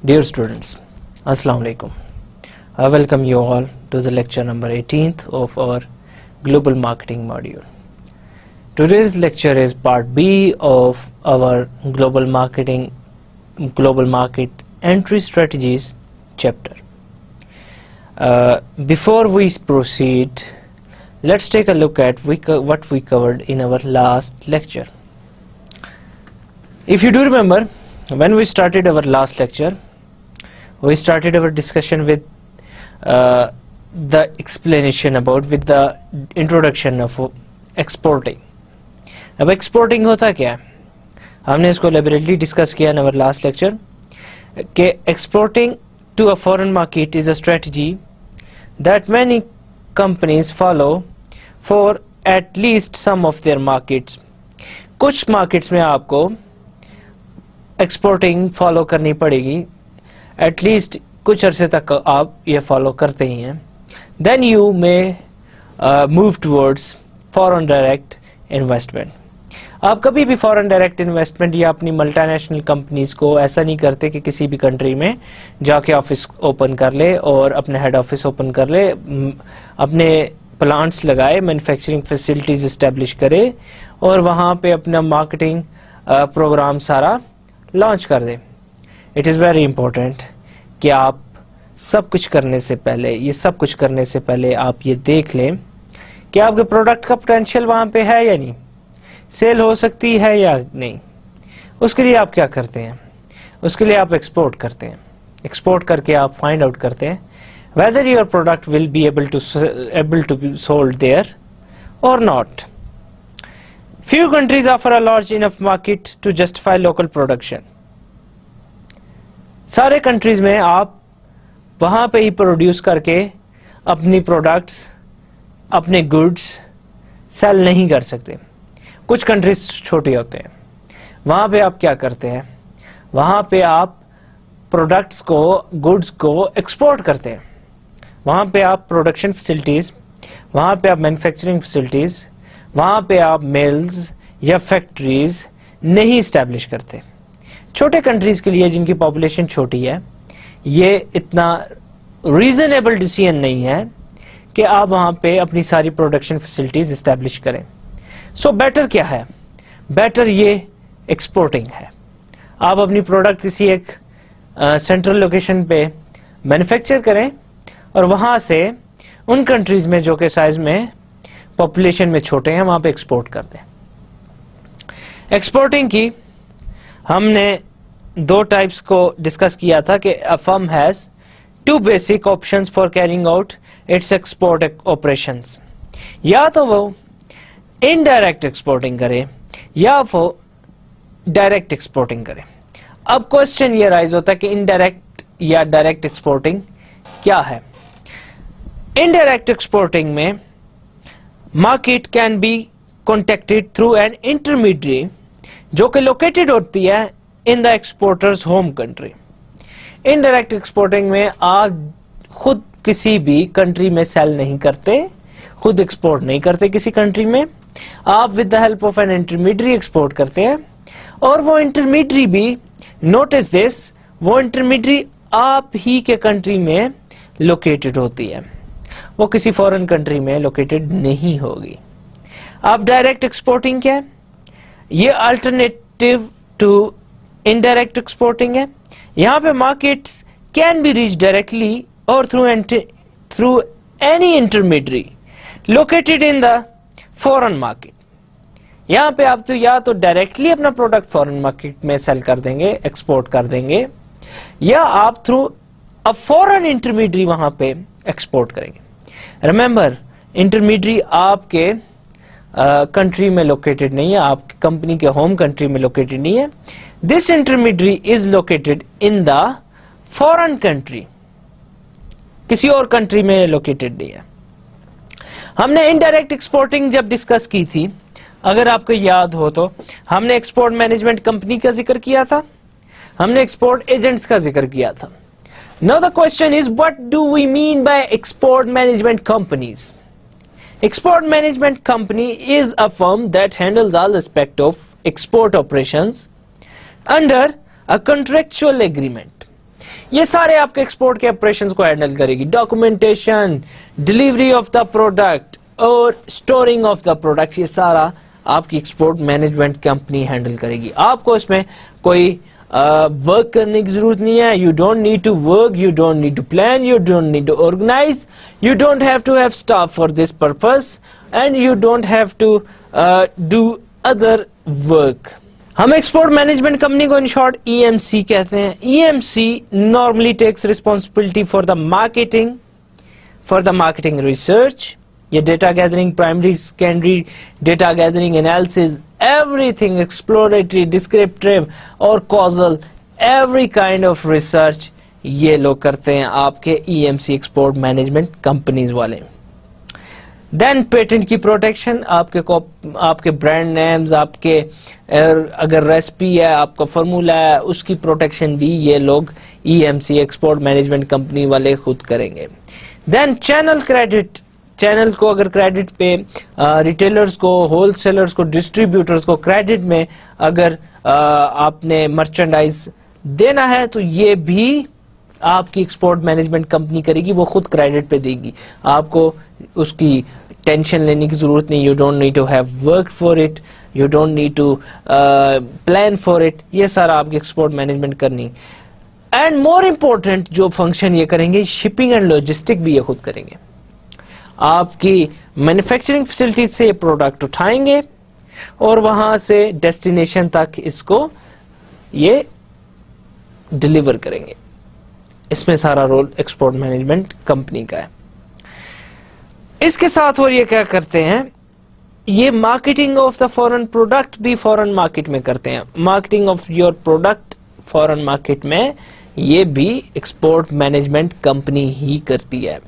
Dear students, Assalamu alaikum. I welcome you all to the lecture number 18th of our global marketing module. Today's lecture is part B of our global market entry strategies chapter. Before we proceed, let's take a look at what we covered in our last lecture. If you do remember, when we started our last lecture, we started our discussion with the explanation with the introduction of exporting. अब exporting होता क्या है? हमने इसको elaborately discuss किया in our last lecture कि exporting to a foreign market is a strategy that many companies follow for at least some of their markets. कुछ markets में आपको exporting follow करनी पड़ेगी, एटलीस्ट कुछ अरसे तक आप ये फॉलो करते ही हैं. Then you may move towards foreign direct investment. आप कभी भी फॉरेन डायरेक्ट इन्वेस्टमेंट या अपनी मल्टीनेशनल कंपनीज को ऐसा नहीं करते कि किसी भी कंट्री में जाके ऑफिस ओपन कर ले और अपने हेड ऑफिस ओपन कर ले, अपने प्लांट्स लगाए, मैन्युफैक्चरिंग फैसिलिटीज इस्टेब्लिश करे और वहाँ पे अपना मार्केटिंग प्रोग्राम सारा लॉन्च कर दे. इट इज़ वेरी इंपॉर्टेंट कि आप सब कुछ करने से पहले आप ये देख लें कि आपके प्रोडक्ट का पोटेंशियल वहाँ पे है या नहीं, सेल हो सकती है या नहीं. उसके लिए आप क्या करते हैं? उसके लिए आप एक्सपोर्ट करते हैं. एक्सपोर्ट करके आप फाइंड आउट करते हैं whether your product will be able to be sold there और not. Few countries offer a large enough market to justify local production. सारे कंट्रीज में आप वहां पे ही प्रोड्यूस करके अपनी प्रोडक्ट्स, अपने गुड्स सेल नहीं कर सकते. कुछ कंट्रीज छोटे होते हैं, वहां पे आप क्या करते हैं? वहां पे आप प्रोडक्ट्स को, गुड्स को एक्सपोर्ट करते हैं. वहां पे आप प्रोडक्शन फैसिलिटीज, वहां पे आप मैन्युफैक्चरिंग फैसिलिटीज, वहां पे आप मिल्स या फैक्ट्रीज नहीं इस्टेब्लिश करते. छोटे कंट्रीज के लिए जिनकी पॉपुलेशन छोटी है, ये इतना रीजनेबल डिसीजन नहीं है कि आप वहां पे अपनी सारी प्रोडक्शन फैसिलिटीज इस्टेब्लिश करें. सो बेटर क्या है? बेटर ये एक्सपोर्टिंग है. आप अपनी प्रोडक्ट किसी एक सेंट्रल लोकेशन पे मैन्युफैक्चर करें और वहां से उन कंट्रीज में जो कि साइज में, पॉपुलेशन में छोटे हैं, वहां पे एक्सपोर्ट कर दें. एक्सपोर्टिंग की हमने दो टाइप्स को डिस्कस किया था कि a firm has two basic options for carrying out its export operations. या तो वो इनडायरेक्ट एक्सपोर्टिंग करे या वो डायरेक्ट एक्सपोर्टिंग करे. अब क्वेश्चन ये राइज होता है कि इनडायरेक्ट या डायरेक्ट एक्सपोर्टिंग क्या है? इनडायरेक्ट एक्सपोर्टिंग में market can be contacted through an intermediate जो कि लोकेटेड होती है in the exporters home country. Indirect exporting में आप खुद किसी भी कंट्री में सेल नहीं करते, खुद एक्सपोर्ट नहीं करते किसी कंट्री में. आप with the help of an intermediate export करते हैं और वो इंटरमीडिएट भी, नोटिस दिस, वो इंटरमीडिएट आप ही के कंट्री में लोकेटेड होती है, वो किसी फॉरेन कंट्री में लोकेटेड नहीं होगी. आप डायरेक्ट एक्सपोर्टिंग क्या है? ये अल्टरनेटिव टू इनडायरेक्ट एक्सपोर्टिंग है. यहाँ पे markets can be reach directly और through any intermediate located in the foreign market. यहाँ पे आप तो या तो डायरेक्टली अपना प्रोडक्ट फॉरेन मार्केट में सेल कर देंगे, एक्सपोर्ट कर देंगे, या आप थ्रू अ फॉरेन इंटरमीडिएट वहां पे एक्सपोर्ट करेंगे. रिमेंबर, इंटरमीडिएट आपके कंट्री में लोकेटेड नहीं है, आपकी कंपनी के होम कंट्री में लोकेटेड नहीं है. This intermediate is located in the foreign country, किसी और कंट्री में लोकेटेड नहीं है. हमने इनडायरेक्ट एक्सपोर्टिंग जब डिस्कस की थी, अगर आपको याद हो तो हमने एक्सपोर्ट मैनेजमेंट कंपनी का जिक्र किया था, हमने एक्सपोर्ट एजेंट्स का जिक्र किया था. Now the question is what do we mean by export management companies. Export management company is a firm that handles all aspects of export operations under a contractual agreement. ये सारे आपके export के operations को handle करेगी. Documentation, delivery of the product और storing of the product, ये सारा आपकी एक्सपोर्ट मैनेजमेंट कंपनी हैंडल करेगी. आपको इसमें कोई वर्क करने की जरूरत नहीं है. You don't need to work, you don't need to plan, you don't need to organise, you don't have to have staff for this purpose and you don't have to do other work. हम export management company को in short EMC कहते हैं. EMC normally takes responsibility for the marketing research. ये data gathering, primary secondary data gathering, analysis, everything exploratory, descriptive और causal, every kind of research ये लोग करते हैं आपके EMC एक्सपोर्ट मैनेजमेंट कंपनीज वाले. देन पेटेंट की प्रोटेक्शन, आपके ब्रांड नेम्स, आपके अगर रेसिपी है, आपका फार्मूला है, उसकी प्रोटेक्शन भी ये लोग EMC एक्सपोर्ट मैनेजमेंट कंपनी वाले खुद करेंगे. देन चैनल क्रेडिट, चैनल को अगर क्रेडिट पे रिटेलर्स को, होलसेलर्स को, डिस्ट्रीब्यूटर्स को क्रेडिट में अगर आपने मर्चेंडाइज देना है तो ये भी आपकी एक्सपोर्ट मैनेजमेंट कंपनी करेगी. वो खुद क्रेडिट पे देगी, आपको उसकी टेंशन लेने की जरूरत नहीं. You don't need to have work for it, you don't need to plan for it. ये सारा आपकी एक्सपोर्ट मैनेजमेंट करनी. एंड मोर इम्पोर्टेंट जो फंक्शन ये करेंगे, शिपिंग एंड लॉजिस्टिक भी ये खुद करेंगे. आपकी मैन्युफैक्चरिंग फैसिलिटीज से प्रोडक्ट उठाएंगे और वहां से डेस्टिनेशन तक इसको ये डिलीवर करेंगे. इसमें सारा रोल एक्सपोर्ट मैनेजमेंट कंपनी का है. इसके साथ और ये क्या करते हैं, ये marketing of the foreign product भी फॉरेन मार्केट में करते हैं. Marketing of your product foreign market में ये भी एक्सपोर्ट मैनेजमेंट कंपनी ही करती है.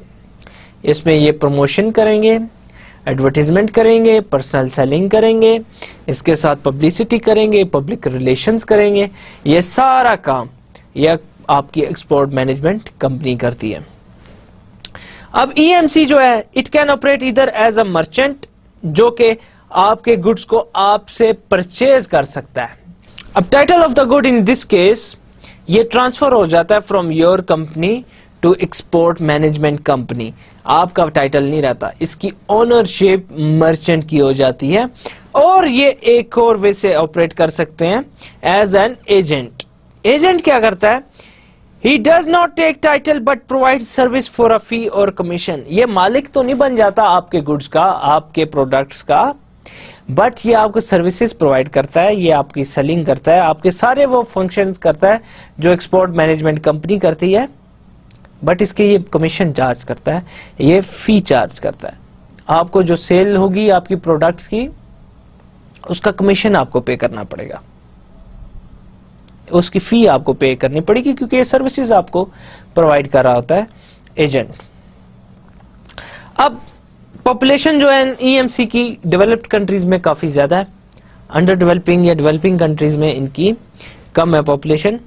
इसमें ये प्रमोशन करेंगे, एडवर्टीजमेंट करेंगे, पर्सनल सेलिंग करेंगे, इसके साथ पब्लिसिटी करेंगे, पब्लिक रिलेशंस करेंगे. ये सारा काम यह आपकी एक्सपोर्ट मैनेजमेंट कंपनी करती है. अब EMC जो है, इट कैन ऑपरेट इधर एज अ मर्चेंट, जो कि आपके गुड्स को आपसे परचेज कर सकता है. अब title of the good in this case ये ट्रांसफर हो जाता है from your company to export management company. आपका टाइटल नहीं रहता, इसकी ओनरशिप मर्चेंट की हो जाती है. और ये एक और वे से ऑपरेट कर सकते हैं, एज एन एजेंट. एजेंट क्या करता है, he does not take title but provide service for a fee और कमीशन. ये मालिक तो नहीं बन जाता आपके गुड्स का, आपके प्रोडक्ट्स का, बट ये आपको सर्विसेज प्रोवाइड करता है, ये आपकी सेलिंग करता है, आपके सारे वो फंक्शंस करता है जो एक्सपोर्ट मैनेजमेंट कंपनी करती है. बट इसके ये कमीशन चार्ज करता है, ये फी चार्ज करता है. आपको जो सेल होगी आपकी प्रोडक्ट्स की, उसका कमीशन आपको पे करना पड़ेगा, उसकी फी आपको पे करनी पड़ेगी, क्योंकि ये सर्विसेज आपको प्रोवाइड कर रहा होता है एजेंट. अब पॉपुलेशन जो है EMC की डेवलप्ड कंट्रीज में काफी ज्यादा है, अंडर डेवलपिंग या डेवलपिंग कंट्रीज में इनकी कम है पॉपुलेशन.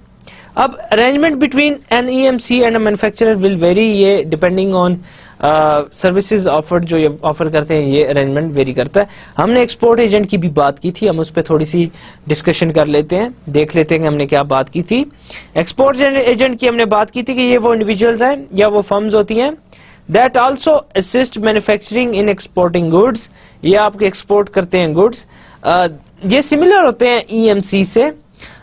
अब arrangement between an EMC and a manufacturer will vary, ये डिपेंडिंग ऑन सर्विसेज ऑफर्ड, जो ये ऑफर करते हैं ये अरेंजमेंट वेरी करता है. हमने एक्सपोर्ट एजेंट की भी बात की थी, हम उस पर थोड़ी सी डिस्कशन कर लेते हैं, देख लेते हैं कि हमने क्या बात की थी. एक्सपोर्ट एजेंट की हमने बात की थी कि ये वो इंडिविजुअल्स हैं या वो फर्म्स होती हैं that also assist manufacturing in exporting goods. ये आपके एक्सपोर्ट करते हैं गुड्स. ये सिमिलर होते हैं EMC से,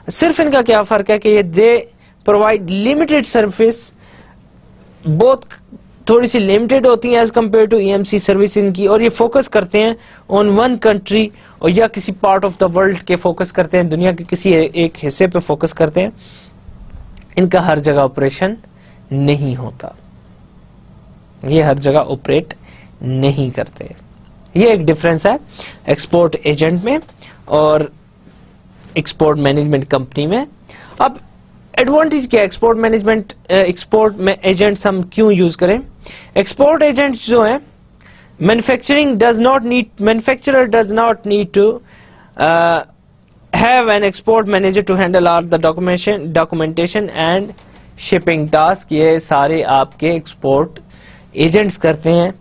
सिर्फ इनका क्या फर्क है कि ये दे प्रोवाइड लिमिटेड सर्विस, बहुत थोड़ी सी लिमिटेड होती हैं as compare to EMC service इनकी, और ये फोकस करते हैं ऑन वन कंट्री और या किसी पार्ट ऑफ द वर्ल्ड के फोकस करते हैं, दुनिया के किसी एक हिस्से पे फोकस करते हैं. इनका हर जगह ऑपरेशन नहीं होता, ये हर जगह ऑपरेट नहीं करते. ये एक डिफरेंस है एक्सपोर्ट एजेंट में और एक्सपोर्ट मैनेजमेंट कंपनी में. अब एडवांटेज क्या है एक्सपोर्ट मैनेजमेंट, एक्सपोर्ट में एजेंट्स हम क्यों यूज करें. एक्सपोर्ट एजेंट्स जो हैं manufacturer does not need to have an export manager to handle all the documentation and shipping task. ये सारे आपके एक्सपोर्ट एजेंट्स करते हैं,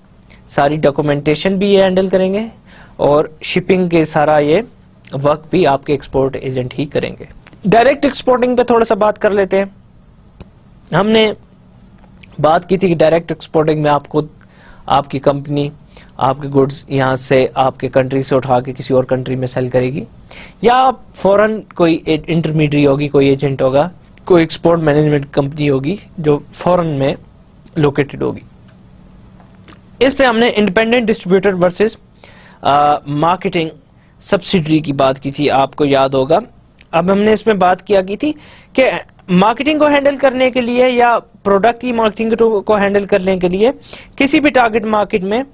सारी डॉक्यूमेंटेशन भी ये हैंडल करेंगे और शिपिंग के सारा ये वर्क भी आपके एक्सपोर्ट एजेंट ही करेंगे। डायरेक्ट एक्सपोर्टिंग पे थोड़ा सा बात कर लेते हैं। हमने बात की थी कि डायरेक्ट एक्सपोर्टिंग में आपको आपकी कंपनी आपके गुड्स यहाँ से आपके कंट्री से उठा के किसी और कंट्री में सेल करेगी, या फॉरेन कोई इंटरमीडिएट होगी, कोई एजेंट होगा, कोई एक्सपोर्ट मैनेजमेंट कंपनी होगी जो फॉरेन में लोकेटेड होगी। इस पे हमने independent distributor versus marketing subsidiary की बात की थी, आपको याद होगा। अब हमने इसमें बात किया की थी कि मार्केटिंग को हैंडल करने के लिए या प्रोडक्ट की मार्केटिंग को हैंडल करने के लिए किसी भी टारगेट मार्केट में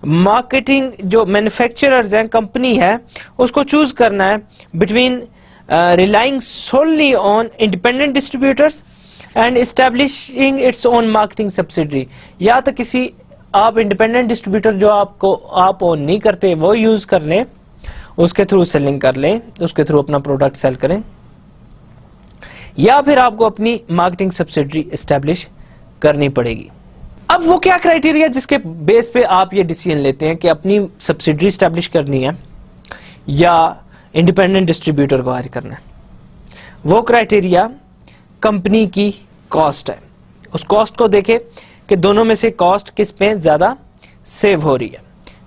मार्केटिंग जो मैन्युफैक्चरर्स हैं, कंपनी है, उसको चूज करना है between relying solely on independent distributors and establishing its own marketing subsidiary, या तो किसी आप इंडिपेंडेंट डिस्ट्रीब्यूटर जो आप ओन नहीं करते वो यूज कर लें, उसके थ्रू सेलिंग कर लें, उसके थ्रू अपना प्रोडक्ट सेल करें, या फिर आपको अपनी मार्केटिंग सब्सिडरी एस्टैब्लिश करनी पड़ेगी। अब वो क्या क्राइटेरिया जिसके बेस पे आप ये डिसीजन लेते हैं कि अपनी सब्सिडरी एस्टैब्लिश करनी है या इंडिपेंडेंट डिस्ट्रीब्यूटर को हायर करना है? वो क्राइटेरिया कंपनी की कॉस्ट है। उस कॉस्ट को देखें कि दोनों में से कॉस्ट किस पे ज्यादा सेव हो रही है।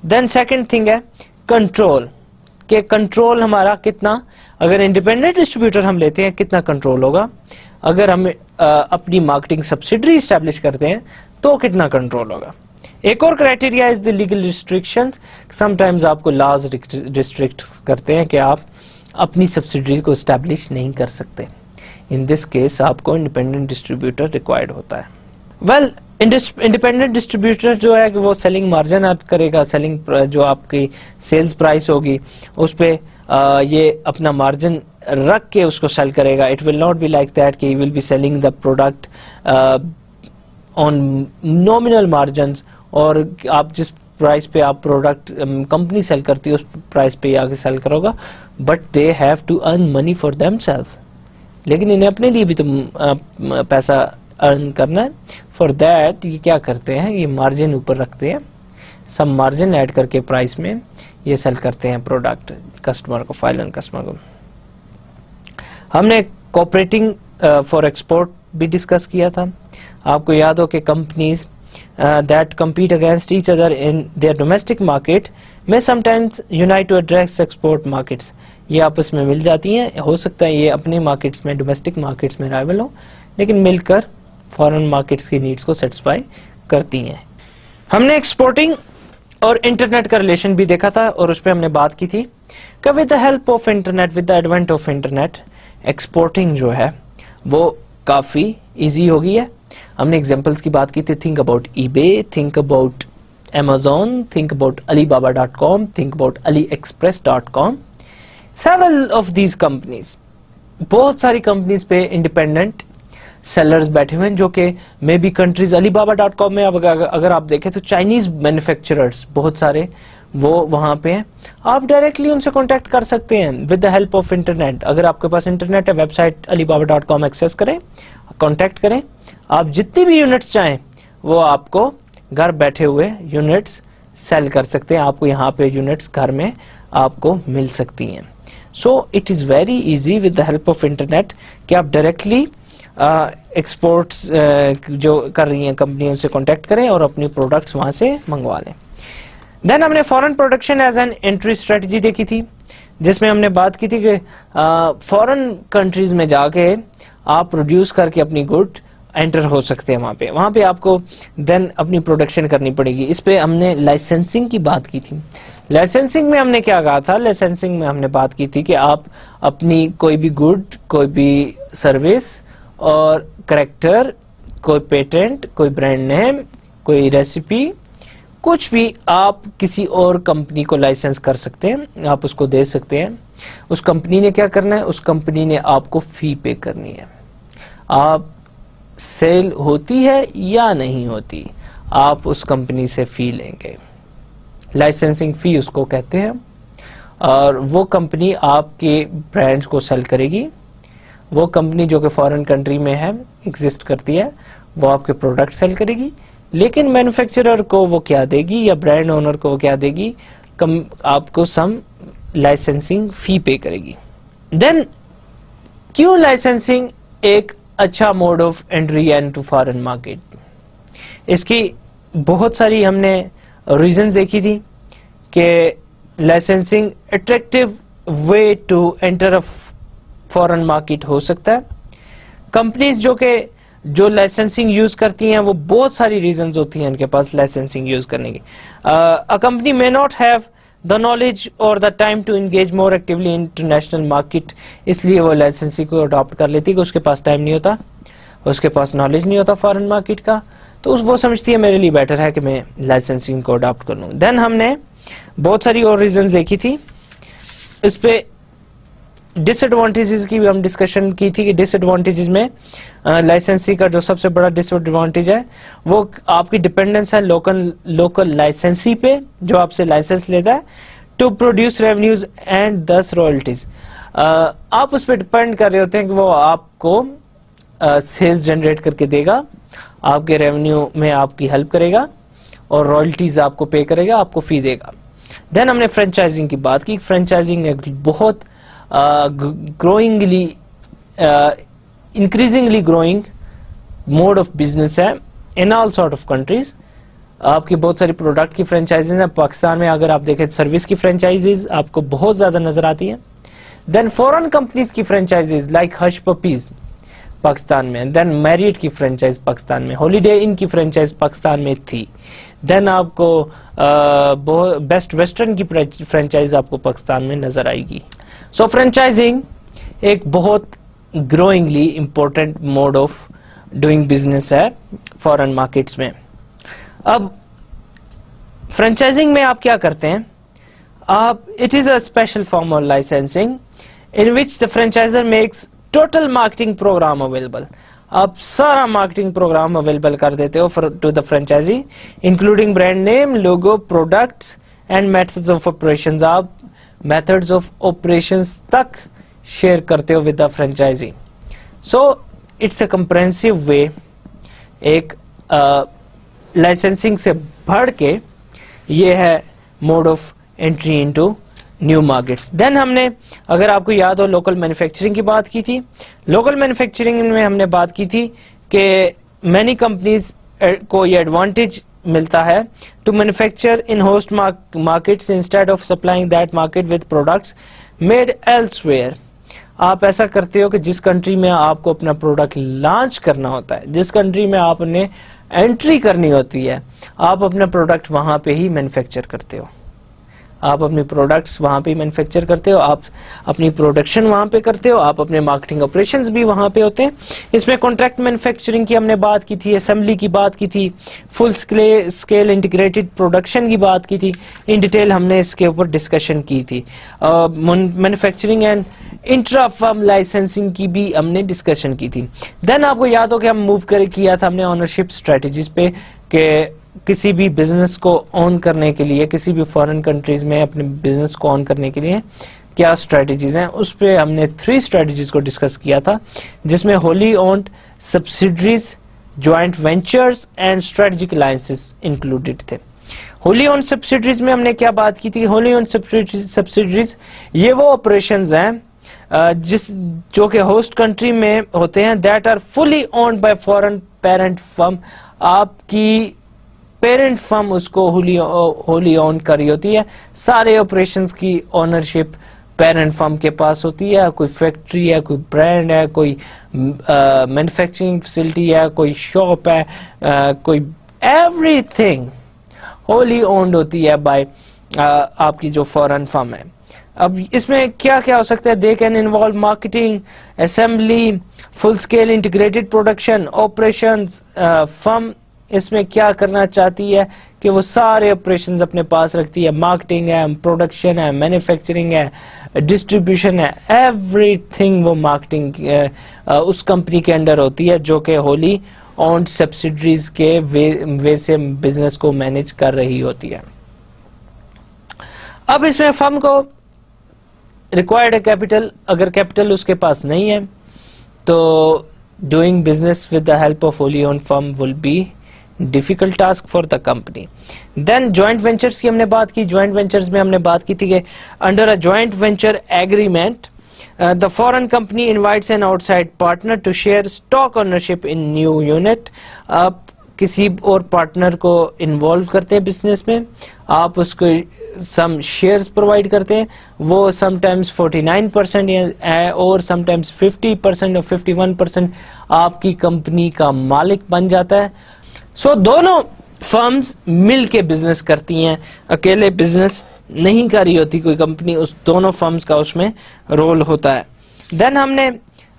देन सेकंड थिंग है कंट्रोल, कि कंट्रोल हमारा कितना, अगर इंडिपेंडेंट डिस्ट्रीब्यूटर हम लेते हैं कितना कंट्रोल होगा, अगर हम अपनी मार्केटिंग सब्सिडरी एस्टैब्लिश करते हैं तो कितना कंट्रोल होगा। एक और criteria is the legal restrictions. Sometimes आपको लॉज रिस्ट्रिक्ट करते हैं कि आप अपनी सब्सिडरी को एस्टैब्लिश नहीं कर सकते। इन दिस केस आपको इंडिपेंडेंट डिस्ट्रीब्यूटर रिक्वायर्ड होता है। वेल, इंडिपेंडेंट डिस्ट्रीब्यूटर जो है कि वो सेलिंग मार्जिन ऐड करेगा, सेलिंग जो आपकी सेल्स प्राइस होगी उस पे ये अपना मार्जिन रख के उसको सेल करेगा। It will not be like that कि he will be selling the product on nominal margins, और आप जिस प्राइस पे आप प्रोडक्ट कंपनी सेल करती है उस प्राइस पे आगे सेल करोगा, but they have to earn money for themselves. लेकिन इन्हें अपने लिए भी तो पैसा अर्न करना है। फॉर दैट ये क्या करते हैं, ये मार्जिन ऊपर रखते हैं, सब मार्जिन ऐड करके प्राइस में ये सेल करते हैं प्रोडक्ट कस्टमर को, फाइनल कस्टमर को। हमने कोऑपरेटिंग फॉर एक्सपोर्ट भी डिस्कस किया था। आपको याद हो कि companies that compete against each other in their domestic market may sometimes unite to address export markets। ये आपस में मिल जाती हैं, हो सकता है ये अपने मार्केट्स में, डोमेस्टिक मार्केट्स में राइवल हो, लेकिन मिलकर फॉरेन मार्केट्स की नीड्स को सेटिस्फाई करती हैं। हमने एक्सपोर्टिंग और इंटरनेट का रिलेशन भी देखा था और उस पर हमने बात की थी कि with the help of internet, with the advent of internet, exporting जो है वो काफी इजी हो गई है। हमने एग्जांपल्स की बात की थी, think about eBay, think about Amazon, think about Alibaba.com, think about AliExpress.com। Several of these companies, बहुत सारी कंपनीज पे इंडिपेंडेंट सेलर्स बैठे हुए हैं जो कि मे बी कंट्रीज। Alibaba.com में अगर आप देखें तो चाइनीज मैन्युफैक्चरर्स बहुत सारे वो वहां पे हैं, आप डायरेक्टली उनसे कांटेक्ट कर सकते हैं with the help of internet. अगर आपके पास इंटरनेट है, वेबसाइट Alibaba.com एक्सेस करें, कांटेक्ट करें, आप जितनी भी यूनिट्स चाहें वो आपको घर बैठे हुए यूनिट्स सेल कर सकते हैं। आपको यहाँ पे यूनिट्स घर में आपको मिल सकती हैं। So it is very easy with the help of internet कि आप डायरेक्टली एक्सपोर्ट्स जो कर रही हैं कंपनी उनसे कांटेक्ट करें और अपनी प्रोडक्ट्स वहां से मंगवा लें। देन हमने foreign production as an entry strategy देखी थी, जिसमें हमने बात की थी कि फॉरेन कंट्रीज में जाके आप प्रोड्यूस करके अपनी गुड एंटर हो सकते हैं वहां पे आपको देन अपनी प्रोडक्शन करनी पड़ेगी। इस पे हमने लाइसेंसिंग की बात की थी। लाइसेंसिंग में हमने क्या कहा था, लाइसेंसिंग में हमने बात की थी कि आप अपनी कोई भी गुड, कोई भी सर्विस और कैरेक्टर, कोई पेटेंट, कोई ब्रांड नेम, कोई रेसिपी, कुछ भी आप किसी और कंपनी को लाइसेंस कर सकते हैं, आप उसको दे सकते हैं। उस कंपनी ने क्या करना है, उस कंपनी ने आपको फी पे करनी है। आप सेल होती है या नहीं होती, आप उस कंपनी से फी लेंगे। लाइसेंसिंग फी उसको कहते हैं, और वो कंपनी आपके ब्रांड्स को सेल करेगी। वो कंपनी जो कि फॉरेन कंट्री में है, एग्जिस्ट करती है, वो आपके प्रोडक्ट सेल करेगी, लेकिन मैन्युफैक्चरर को वो क्या देगी या ब्रांड ओनर को वो क्या देगी, आपको सम लाइसेंसिंग फी पे करेगी। देन क्यों लाइसेंसिंग एक अच्छा mode of entry into foreign market? इसकी बहुत सारी हमने रीजंस देखी थी कि licensing attractive way to enter a foreign market हो सकता है। कंपनीज जो लाइसेंसिंग यूज करती हैं, वो बहुत सारी रीजंस होती हैं उनके पास लाइसेंसिंग यूज करने की। A company may not have the knowledge और the time to engage more actively international market, इसलिए वो लाइसेंसिंग को अडॉप्ट कर लेती है कि उसके पास टाइम नहीं होता, उसके पास नॉलेज नहीं होता फॉरेन मार्केट का, तो वो समझती है मेरे लिए बेटर है कि मैं लाइसेंसिंग को अडॉप्ट कर लूँ। देन हमने बहुत सारी और रीजंस देखी थी। इस पे डिसएडवांटेजेस की भी हम डिस्कशन की थी कि डिसएडवांटेजेस में लाइसेंसिंग का जो सबसे बड़ा डिसएडवांटेज है वो आपकी डिपेंडेंस है लोकल लाइसेंसी पे, जो आपसे लाइसेंस लेता है, टू प्रोड्यूस रेवेन्यूज एंड दस रॉयल्टीज। आप उस पर डिपेंड कर रहे होते हैं कि वो आपको सेल्स जनरेट करके देगा, आपके रेवेन्यू में आपकी हेल्प करेगा और रॉयल्टीज आपको पे करेगा, आपको फी देगा। देन हमने फ्रेंचाइजिंग की बात की। फ्रेंचाइजिंग एक बहुत growingly increasingly growing mode of business है in all sort of countries. आपकी बहुत सारी प्रोडक्ट की फ्रेंचाइजीज है। पाकिस्तान में अगर आप देखें सर्विस की फ्रेंचाइजीज आपको बहुत ज्यादा नजर आती हैं। देन फॉरेन कंपनीज की franchises like hush puppies Pakistan में, देन मैरियट की फ्रेंचाइज पाकिस्तान में, हॉलीडे इन की फ्रेंचाइज पाकिस्तान में थी। देन आपको बेस्ट वेस्टर्न की फ्रेंचाइज आपको पाकिस्तान में नजर आएगी। सो फ्रेंचाइजिंग एक बहुत growingly important mode of doing business है फॉरेन मार्केट्स में। अब फ्रेंचाइजिंग में आप क्या करते हैं, आप it is a special form of licensing in which the franchiser makes total marketing programme available. आप सारा मार्केटिंग प्रोग्राम अवेलेबल कर देते हो to the franchisee, including brand name, logo, products and methods of operations. आप methods of operations तक share करते हो with the franchisee. So it's a comprehensive way, एक लाइसेंसिंग से बढ़ के ये है mode of entry into new markets. Then हमने, अगर आपको याद हो, लोकल मैन्युफैक्चरिंग की बात की थी। लोकल मैन्युफैक्चरिंग में हमने बात की थी कि मैनी कंपनीज को ये एडवांटेज मिलता है to manufacture in host markets instead of supplying that market with products made elsewhere. आप ऐसा करते हो कि जिस कंट्री में आपको अपना प्रोडक्ट लॉन्च करना होता है, जिस कंट्री में आपने एंट्री करनी होती है, आप अपना प्रोडक्ट वहां पे ही मैन्युफैक्चर करते हो, आप अपने प्रोडक्ट्स वहां पे मैन्युफैक्चर करते हो, आप अपनी प्रोडक्शन वहां पे करते हो, आप अपने मार्केटिंग ऑपरेशंस भी वहां पे होते हैं। इसमें कॉन्ट्रैक्ट मैन्युफैक्चरिंग की हमने बात की थी, असेंबली की बात की थी, फुल स्केल इंटीग्रेटेड प्रोडक्शन की बात की थी। इन डिटेल हमने इसके ऊपर डिस्कशन की थी। Manufacturing and intra firm licensing की भी हमने डिस्कशन की थी। देन आपको याद हो कि हम मूव किया था हमने ओनरशिप स्ट्रेटजीज पे, कि किसी भी बिजनेस को ऑन करने के लिए, किसी भी फॉरेन कंट्रीज में अपने बिजनेस को ऑन करने के लिए क्या स्ट्रेटजीज हैं, उस पे हमने 3 स्ट्रेटजीज को डिस्कस किया था, जिसमें wholly owned subsidiaries, joint ventures and strategic alliances included थे। होली ओन्ड सब्सिडरीज में हमने क्या बात की थी? होली ओन्ड सब्सिडरीज ये वो ऑपरेशंस हैं जो कि होस्ट कंट्री में होते हैं, that are fully owned by foreign parent firm. आपकी पेरेंट फर्म उसको होली ओन करी होती है, सारे ऑपरेशंस की ओनरशिप पेरेंट फर्म के पास होती है। कोई फैक्ट्री है, कोई ब्रांड है, कोई मैन्युफैक्चरिंग फैसिलिटी है, कोई शॉप है, कोई एवरीथिंग होली ओन्ड होती है बाय आपकी जो फॉरेन फर्म है। अब इसमें क्या क्या हो सकता है? They can involve marketing, assembly, full scale integrated production operations. Firm इसमें क्या करना चाहती है कि वो सारे ऑपरेशंस अपने पास रखती है, मार्केटिंग है, प्रोडक्शन है, मैन्युफैक्चरिंग है, डिस्ट्रीब्यूशन है, एवरीथिंग वो मार्केटिंग उस कंपनी के अंडर होती है जो कि होली ओन्ड सब्सिडरीज के वे से बिजनेस को मैनेज कर रही होती है। अब इसमें फर्म को रिक्वायर्ड कैपिटल, अगर कैपिटल उसके पास नहीं है तो doing business with the help of wholly owned firm will be difficult task for the company. Then joint ventures की हमने बात की। ज्वाइंट वेंचर्स में हमने बात की थी कि under a joint venture agreement the foreign company invites an outside partner to share stock ownership in new unit। आप किसी और पार्टनर को इन्वॉल्व करते हैं बिजनेस में, आप उसको सम शेयर्स प्रोवाइड करते हैं, वो समटाइम्स 49% और समटाइम्स 50% और 51% आपकी कंपनी का मालिक बन जाता है। सो दोनों फर्म्स मिल के बिजनेस करती हैं, अकेले बिजनेस नहीं कर रही होती कोई कंपनी, उस दोनों फर्म्स का उसमें रोल होता है। देन हमने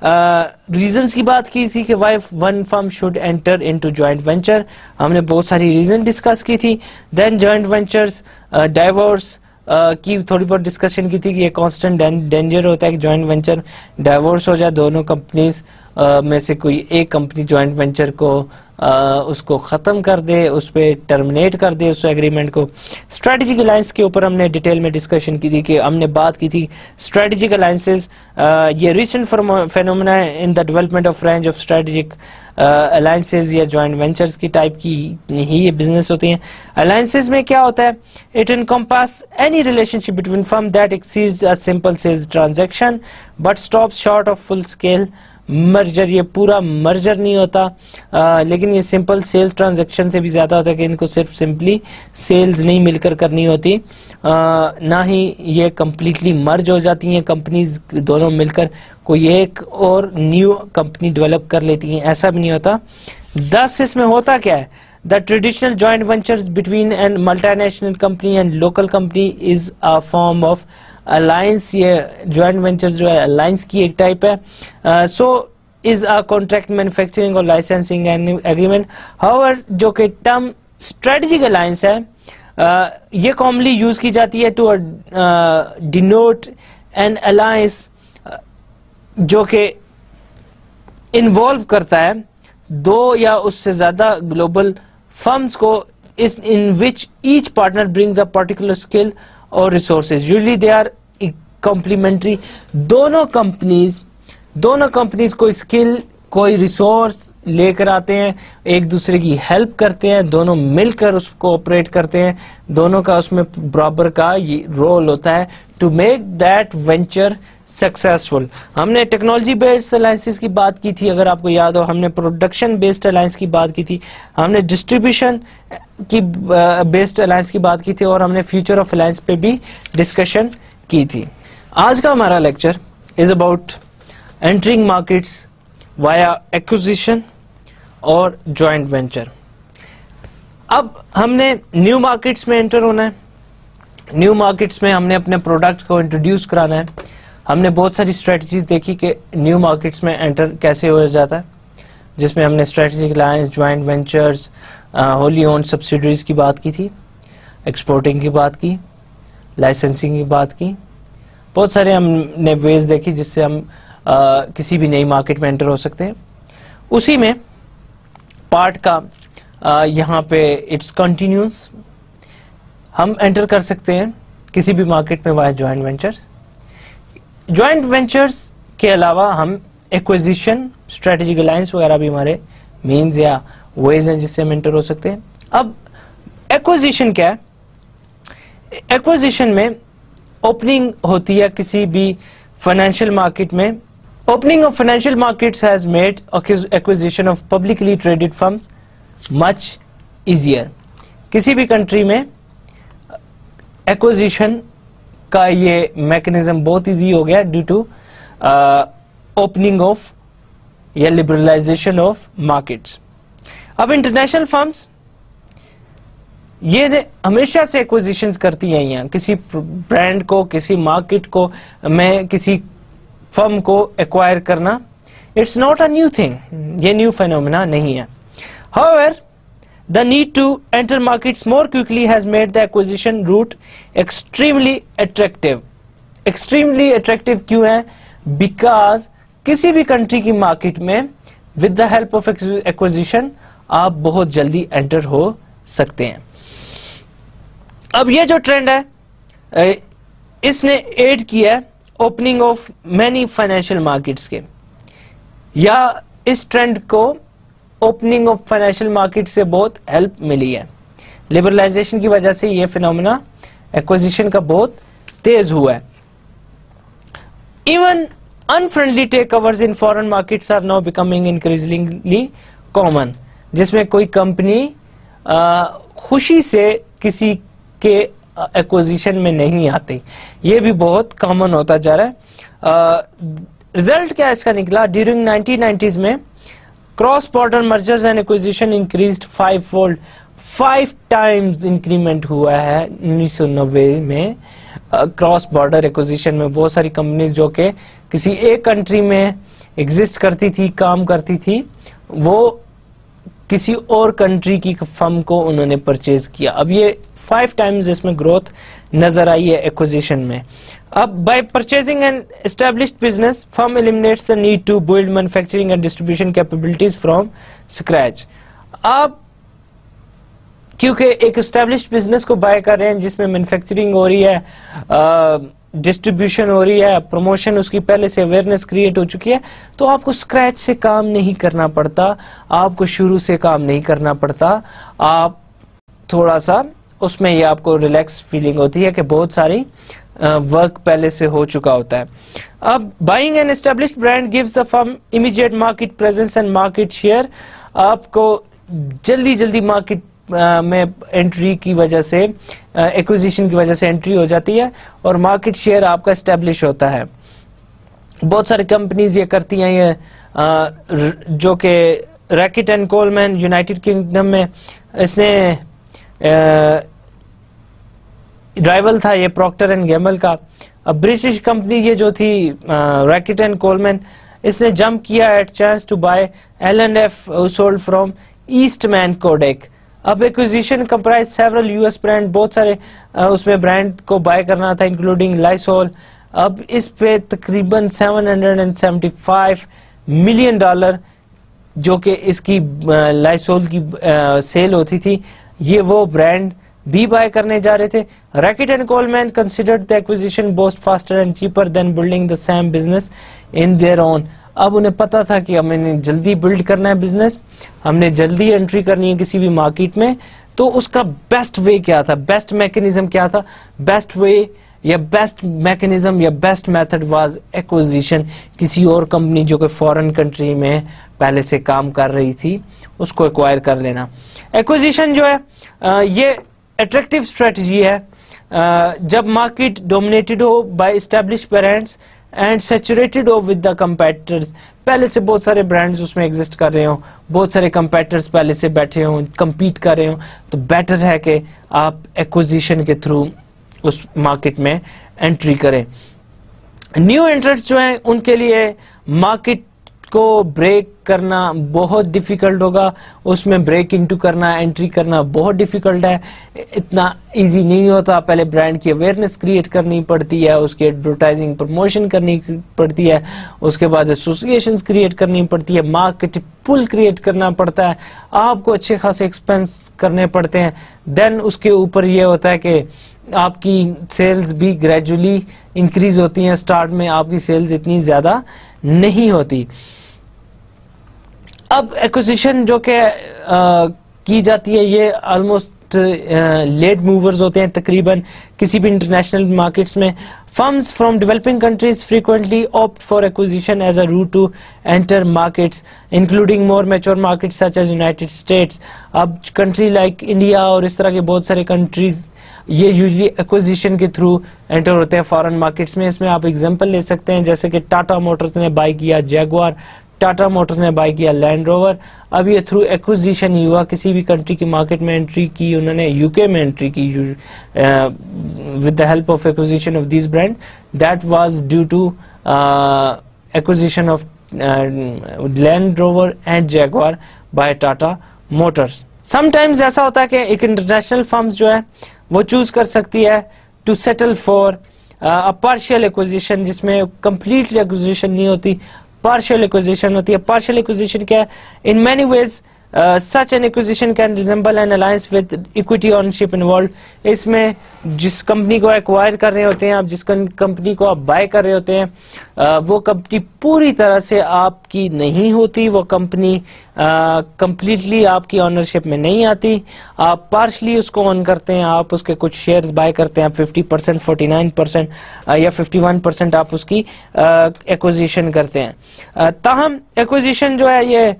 रीजंस की बात की थी कि why one firm should enter into joint venture, हमने बहुत सारी रीजन डिस्कस की थी। देन जॉइंट वेंचर्स डाइवोर्स की थोड़ी बहुत डिस्कशन की थी कि ये कांस्टेंट डेंजर होता है कि जॉइंट वेंचर डाइवोर्स हो जाए, दोनों कंपनीज में से कोई एक कंपनी जॉइंट वेंचर को उसको खत्म कर दे, उस पर टर्मिनेट कर दे उस एग्रीमेंट को। स्ट्रेटेजिक अलायंस के ऊपर हमने डिटेल में डिस्कशन की थी कि हमने बात की थी स्ट्रेटेजिक अलायंसेस, ये recent phenomena in the development of range of strategic alliances या जॉइंट वेंचर्स की टाइप की ही ये बिजनेस होती हैं। अलायंसेस में क्या होता है, it encompass any relationship between firm that exceeds a simple sales transaction but stops short of full scale merger. ये पूरा मर्जर नहीं होता, लेकिन ये सिंपल सेल्स ट्रांजैक्शन से भी ज्यादा होता है कि इनको सिर्फ सिंपली सेल्स नहीं मिलकर करनी होती, ना ही ये कम्प्लीटली मर्ज हो जाती हैं कंपनीज, दोनों मिलकर कोई एक और न्यू कंपनी डेवलप कर लेती हैं, ऐसा भी नहीं होता। 10 इसमें होता क्या है, the traditional joint ventures between an multinational company and local company is a form of alliance. ये जॉइंट वेंचर जो है अलायंस की एक टाइप है। So is a contract manufacturing और लाइसेंसिंग एग्रीमेंट। हाउएवर जो कि टर्म स्ट्रेटेजिक अलायंस है, ये कॉमनली यूज की जाती है टू डिनोट एन अलायंस जो कि इन्वॉल्व करता है दो या उससे ज्यादा ग्लोबल फर्म्स को, इस in which each partner brings a particular skill और resources, usually they are complementary. दोनों कंपनीज कोई स्किल कोई रिसोर्स लेकर आते हैं, एक दूसरे की हेल्प करते हैं, दोनों मिलकर उसको ऑपरेट करते हैं, दोनों का उसमें बराबर का ये रोल होता है to make that venture successful. हमने टेक्नोलॉजी बेस्ड अलायंसेस की बात की थी, अगर आपको याद हो, हमने प्रोडक्शन बेस्ड अलायंस की बात की थी, हमने डिस्ट्रीब्यूशन की बेस्ड अलायंस की बात की थी, और हमने फ्यूचर ऑफ अलायंस पे भी डिस्कशन की थी। आज का हमारा lecture is about entering markets via acquisition और जॉइंट वेंचर। अब हमने न्यू मार्केट्स में एंटर होना है, न्यू मार्केट्स में हमने अपने प्रोडक्ट को इंट्रोड्यूस कराना है। हमने बहुत सारी स्ट्रेटजीज देखी कि न्यू मार्केट्स में एंटर कैसे हो जाता है, जिसमें हमने strategic alliance, joint ventures, Holi owned subsidiaries की बात की थी, एक्सपोर्टिंग की बात की, लाइसेंसिंग की बात की, बहुत सारे हमने वेज देखी जिससे हम किसी भी नई मार्केट में एंटर हो सकते हैं। उसी में पार्ट का यहाँ पे इट्स कंटिन्यूस, हम एंटर कर सकते हैं किसी भी मार्केट में via joint ventures. Joint ventures के अलावा हम एक्विजिशन, स्ट्रेटेजिक अलायंस वगैरह भी हमारे मीन्स या वेज हैं जिससे हम एंटर हो सकते हैं। अब एक्विजिशन क्या है, एक्विजिशन में ओपनिंग होती है किसी भी फाइनेंशियल मार्केट में। Opening of financial markets has made acquisition of publicly traded firms much easier. किसी भी कंट्री में एक्विजिशन का ये मैकेनिज्म बहुत इजी हो गया ड्यू टू ओपनिंग ऑफ या लिबरलाइजेशन ऑफ मार्केट्स। अब इंटरनेशनल फर्म्स ये हमेशा से एक्विजिशंस करती हैं, यहाँ किसी ब्रांड को, किसी मार्केट को में किसी फर्म को एक्वायर करना, it's not a new thing, ये न्यू फेनोमेना नहीं है। However the need to enter markets more quickly has made the acquisition route extremely attractive। extremely attractive क्यों है, because किसी भी कंट्री की मार्केट में with the help of acquisition आप बहुत जल्दी एंटर हो सकते हैं। अब ये जो ट्रेंड है इसने एड किया opening of many financial markets के, या इस ट्रेंड को ओपनिंग ऑफ फाइनेंशियल मार्केट से बहुत हेल्प मिली है। लिबरलाइजेशन की वजह से ये फिनोमेना एक्विजिशन का बहुत तेज हुआ है। Even unfriendly takeovers in foreign markets are now becoming increasingly common, जिसमें कोई कंपनी खुशी से किसी के एक्विजिशन में नहीं आती, ये भी बहुत कॉमन होता जा रहा है। रिजल्ट क्या इसका निकला? ड्यूरिंग 1990s में cross border mergers and acquisition increased 5-fold, 5 times increment हुआ है 1990 में। क्रॉस बॉर्डर एक्विजिशन में बहुत सारी कंपनीज जो कि किसी एक कंट्री में एग्जिस्ट करती थी, काम करती थी, वो किसी और कंट्री की फर्म को उन्होंने परचेज किया। अब ये 5 times इसमें ग्रोथ नजर आई है एक्विजिशन में। अब by purchasing an established business, firm eliminates the need to build manufacturing and distribution capabilities from scratch. अब क्योंकि एक एस्टेब्लिश्ड बिजनेस को बाय कर रहे हैं जिसमें मैन्युफैक्चरिंग हो रही है, डिस्ट्रीब्यूशन हो रही है, प्रमोशन, उसकी पहले से अवेयरनेस क्रिएट हो चुकी है, तो आपको स्क्रैच से काम नहीं करना पड़ता, आपको शुरू से काम नहीं करना पड़ता। आप थोड़ा सा उसमें ये आपको रिलैक्स फीलिंग होती है कि बहुत सारी वर्क पहले से हो चुका होता है। अब buying an established brand gives the firm immediate market presence and market share. आपको जल्दी जल्दी मार्केट में एंट्री की वजह से, एक्विजिशन की वजह से एंट्री हो जाती है और मार्केट शेयर आपका एस्टेब्लिश होता है। बहुत सारी कंपनीज ये करती हैं, ये जो कि racket and Coleman United kingdom में, इसने राइवल था ये प्रॉक्टर एंड गैम्बल का। अब ब्रिटिश कंपनी ये जो थी रैकेट एंड कोलमैन, इसने जंप किया at chance to buy L&F sold from Eastman Kodak. अब acquisition comprise several US brand, बहुत सारे उसमें ब्रांड को बाय करना था इंक्लूडिंग लाइसोल। अब इस पे तकरीबन $775 मिलियन जो कि इसकी लाइसोल की सेल होती थी, ये वो ब्रांड भी बाय करने जा रहे थे। Racket and Coleman considered the acquisition both faster and cheaper than building the same business in their own. अब उन्हें पता था कि हमें जल्दी बिल्ड करना है बिजनेस, हमने जल्दी एंट्री करनी है किसी भी मार्केट में, तो उसका बेस्ट वे क्या था, बेस्ट मैकेनिज्म क्या था? बेस्ट वे या बेस्ट मैकेनिज्म या बेस्ट मेथड वाज एक्विजिशन। किसी और कंपनी जो कि फॉरेन कंट्री में पहले से काम कर रही थी उसको एक्वायर कर लेना। एक्विजिशन जो है ये अट्रैक्टिव स्ट्रेटजी है जब मार्केट डोमिनेटेड हो by established brands and saturated हो विद द कंपेटिटर्स। पहले से बहुत सारे ब्रांड्स उसमें एग्जिस्ट कर रहे हो, बहुत सारे कंपेटिटर्स पहले से बैठे हो, compete कर रहे हो, तो बेटर है कि आप एक्विजिशन के थ्रू उस मार्केट में एंट्री करें। न्यू एंट्रेंट्स जो हैं उनके लिए मार्केट को ब्रेक करना बहुत डिफिकल्ट होगा, उसमें ब्रेक इनटू करना, एंट्री करना बहुत डिफिकल्ट है, इतना इजी नहीं होता। पहले ब्रांड की अवेयरनेस क्रिएट करनी पड़ती है, उसकी एडवर्टाइजिंग प्रमोशन करनी पड़ती है, उसके बाद एसोसिएशंस क्रिएट करनी पड़ती है, मार्केट पुल क्रिएट करना पड़ता है, आपको अच्छे खासे एक्सपेंस करने पड़ते हैं। देन उसके ऊपर ये होता है कि आपकी सेल्स भी ग्रेजुअली इंक्रीज होती हैं, स्टार्ट में आपकी सेल्स इतनी ज्यादा नहीं होती। अब एक्विजिशन जो कि की जाती है ये ऑलमोस्ट लेट मूवर्स होते हैं तकरीबन किसी भी इंटरनेशनल मार्केट्स में। Firms from developing countries frequently opt for acquisition as a route to enter markets including more mature markets such as United States. अब कंट्री लाइक इंडिया और इस तरह के बहुत सारे कंट्रीज ये यूजुअली एक्विजिशन के थ्रू एंटर होते हैं फॉरेन मार्केट्स में। इसमें आप एग्जांपल ले सकते हैं जैसे कि टाटा मोटर्स ने बाय किया जैगुआर, टाटा मोटर्स ने बाय किया लैंड रोवर। अब ये थ्रू एक्विजिशन ही हुआ, किसी भी कंट्री की मार्केट में एंट्री की उन्होंने, यूके में एंट्री की with the help of acquisition of this brand, that was due to acquisition of Land Rover and Jaguar by Tata Motors. Sometimes ऐसा होता है कि एक इंटरनेशनल फर्म्स जो है वो चूज कर सकती है to settle for a partial acquisition, जिसमें कंप्लीटली एक्विजिशन नहीं होती, पार्शियल एक्विजिशन होती है। पार्शियल एक्विजिशन क्या है? In many ways such an acquisition can resemble N alliance with equity ownership involve. इसमें जिस कंपनी को एक्वायर कर रहे होते हैं आप, जिस कंपनी को आप बाय कर रहे होते हैं, वो कंपनी पूरी तरह से आपकी नहीं होती, वो कंपनी कंप्लीटली आपकी ओनरशिप में नहीं आती, आप पार्शली उसको ओन करते हैं, आप उसके कुछ शेयर्स बाय करते हैं, 50%, 49% या 51% आप उसकी एक्विजिशन करते हैं। ताहम एक्विजिशन जो है ये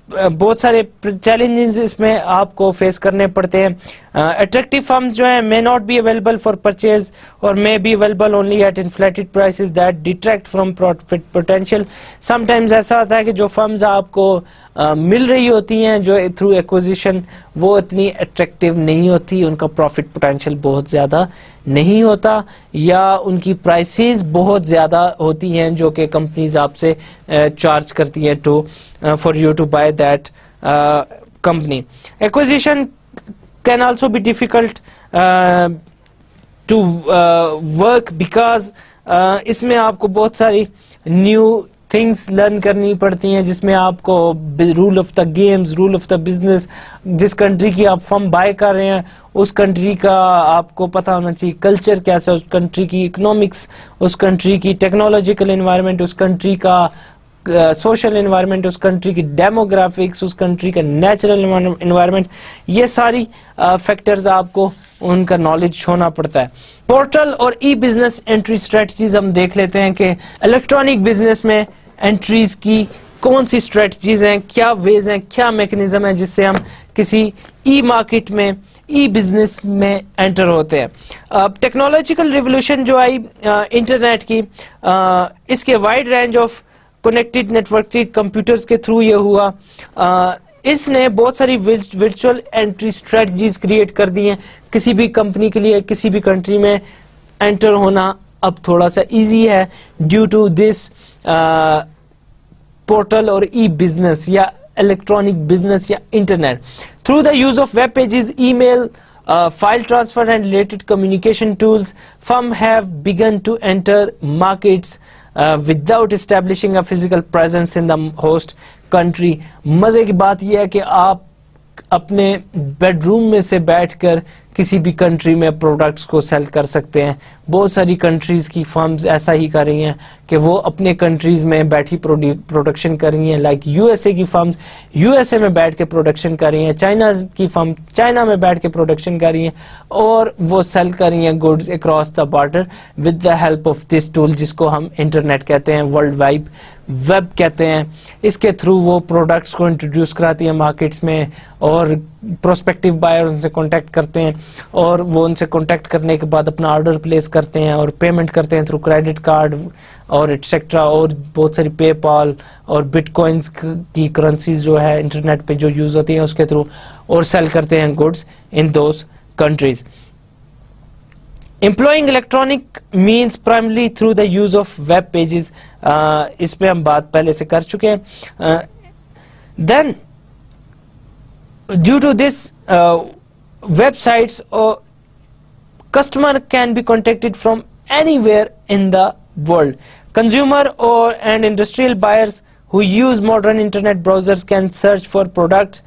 बहुत सारे चैलेंजेस इसमें आपको फेस करने पड़ते हैं। अट्रैक्टिव फर्म्स जो है may not be available for purchase और may be available only at inflated prices that detract from profit potential. Sometimes ऐसा होता है कि जो फर्म्स आपको मिल रही होती हैं जो थ्रू एक्विजिशन, वो इतनी अट्रैक्टिव नहीं होती, उनका प्रॉफिट पोटेंशियल बहुत ज़्यादा नहीं होता, या उनकी प्राइसेस बहुत ज़्यादा होती हैं जो कि कंपनीज आपसे चार्ज करती हैं to for you to buy that company. Acquisition can also be difficult to work because इसमें आपको बहुत सारी न्यू थिंग्स लर्न करनी पड़ती हैं, जिसमें आपको rule of the games, rule of the business, जिस कंट्री की आप फर्म बाय कर रहे हैं उस कंट्री का आपको पता होना चाहिए, कल्चर कैसा है उस कंट्री की, इकोनॉमिक्स उस कंट्री की, टेक्नोलॉजिकल एनवायरनमेंट उस कंट्री का, सोशल एनवायरनमेंट उस कंट्री की, डेमोग्राफिक्स उस कंट्री का, नेचुरल एनवायरनमेंट, ये सारी फैक्टर्स आपको उनका नॉलेज होना पड़ता है। पोर्टल और ई बिजनेस एंट्री स्ट्रेटजीज हम देख लेते हैं कि इलेक्ट्रॉनिक बिजनेस में एंट्रीज की कौन सी स्ट्रेटजीज हैं, क्या वेज हैं, क्या मैकेनिज्म है जिससे हम किसी ई मार्केट में, ई बिजनेस में एंटर होते हैं। अब टेक्नोलॉजिकल रिवोल्यूशन जो आई इंटरनेट की, इसके wide range of connected networked computers के थ्रू ये हुआ, इसने बहुत सारी वर्चुअल एंट्री स्ट्रेटजीज क्रिएट कर दी हैं। किसी भी कंपनी के लिए किसी भी कंट्री में एंटर होना अब थोड़ा सा इजी है ड्यू टू दिस पोर्टल और ई बिजनेस या इलेक्ट्रॉनिक बिजनेस या internet. Through the use of web pages, email, file transfer and related communication tools, firms have begun to enter markets without establishing a physical presence in the host country। मजे की बात यह है कि आप अपने bedroom में से बैठकर किसी भी कंट्री में प्रोडक्ट्स को सेल कर सकते हैं। बहुत सारी कंट्रीज की फर्म्स ऐसा ही कर रही हैं कि वो अपने कंट्रीज में बैठी प्रोडक्शन कर रही हैं। लाइक यूएसए की फर्म्स यूएसए में बैठ के प्रोडक्शन कर रही हैं, चाइना की फर्म चाइना में बैठ के प्रोडक्शन कर रही हैं और वो सेल कर रही हैं goods across the border with the help of this tool जिसको हम इंटरनेट कहते हैं, वर्ल्ड वाइड वेब कहते हैं। इसके थ्रू वो प्रोडक्ट्स को इंट्रोड्यूस कराती हैं मार्केट्स में और प्रोस्पेक्टिव बायर उनसे कांटेक्ट करते हैं और वो उनसे कांटेक्ट करने के बाद अपना ऑर्डर प्लेस करते हैं और पेमेंट करते हैं थ्रू क्रेडिट कार्ड और एटसेट्रा, और बहुत सारी पेपाल और बिटकॉइंस की करेंसीज जो है इंटरनेट पे जो यूज होती हैं उसके थ्रू, और सेल करते हैं goods in those countries. Employing electronic means primarily through the use of web pages, इस पे हम बात पहले से कर चुके हैं। Then due to this websites customer can be contacted from anywhere in the world. Consumer and industrial buyers who use modern internet browsers can search for products,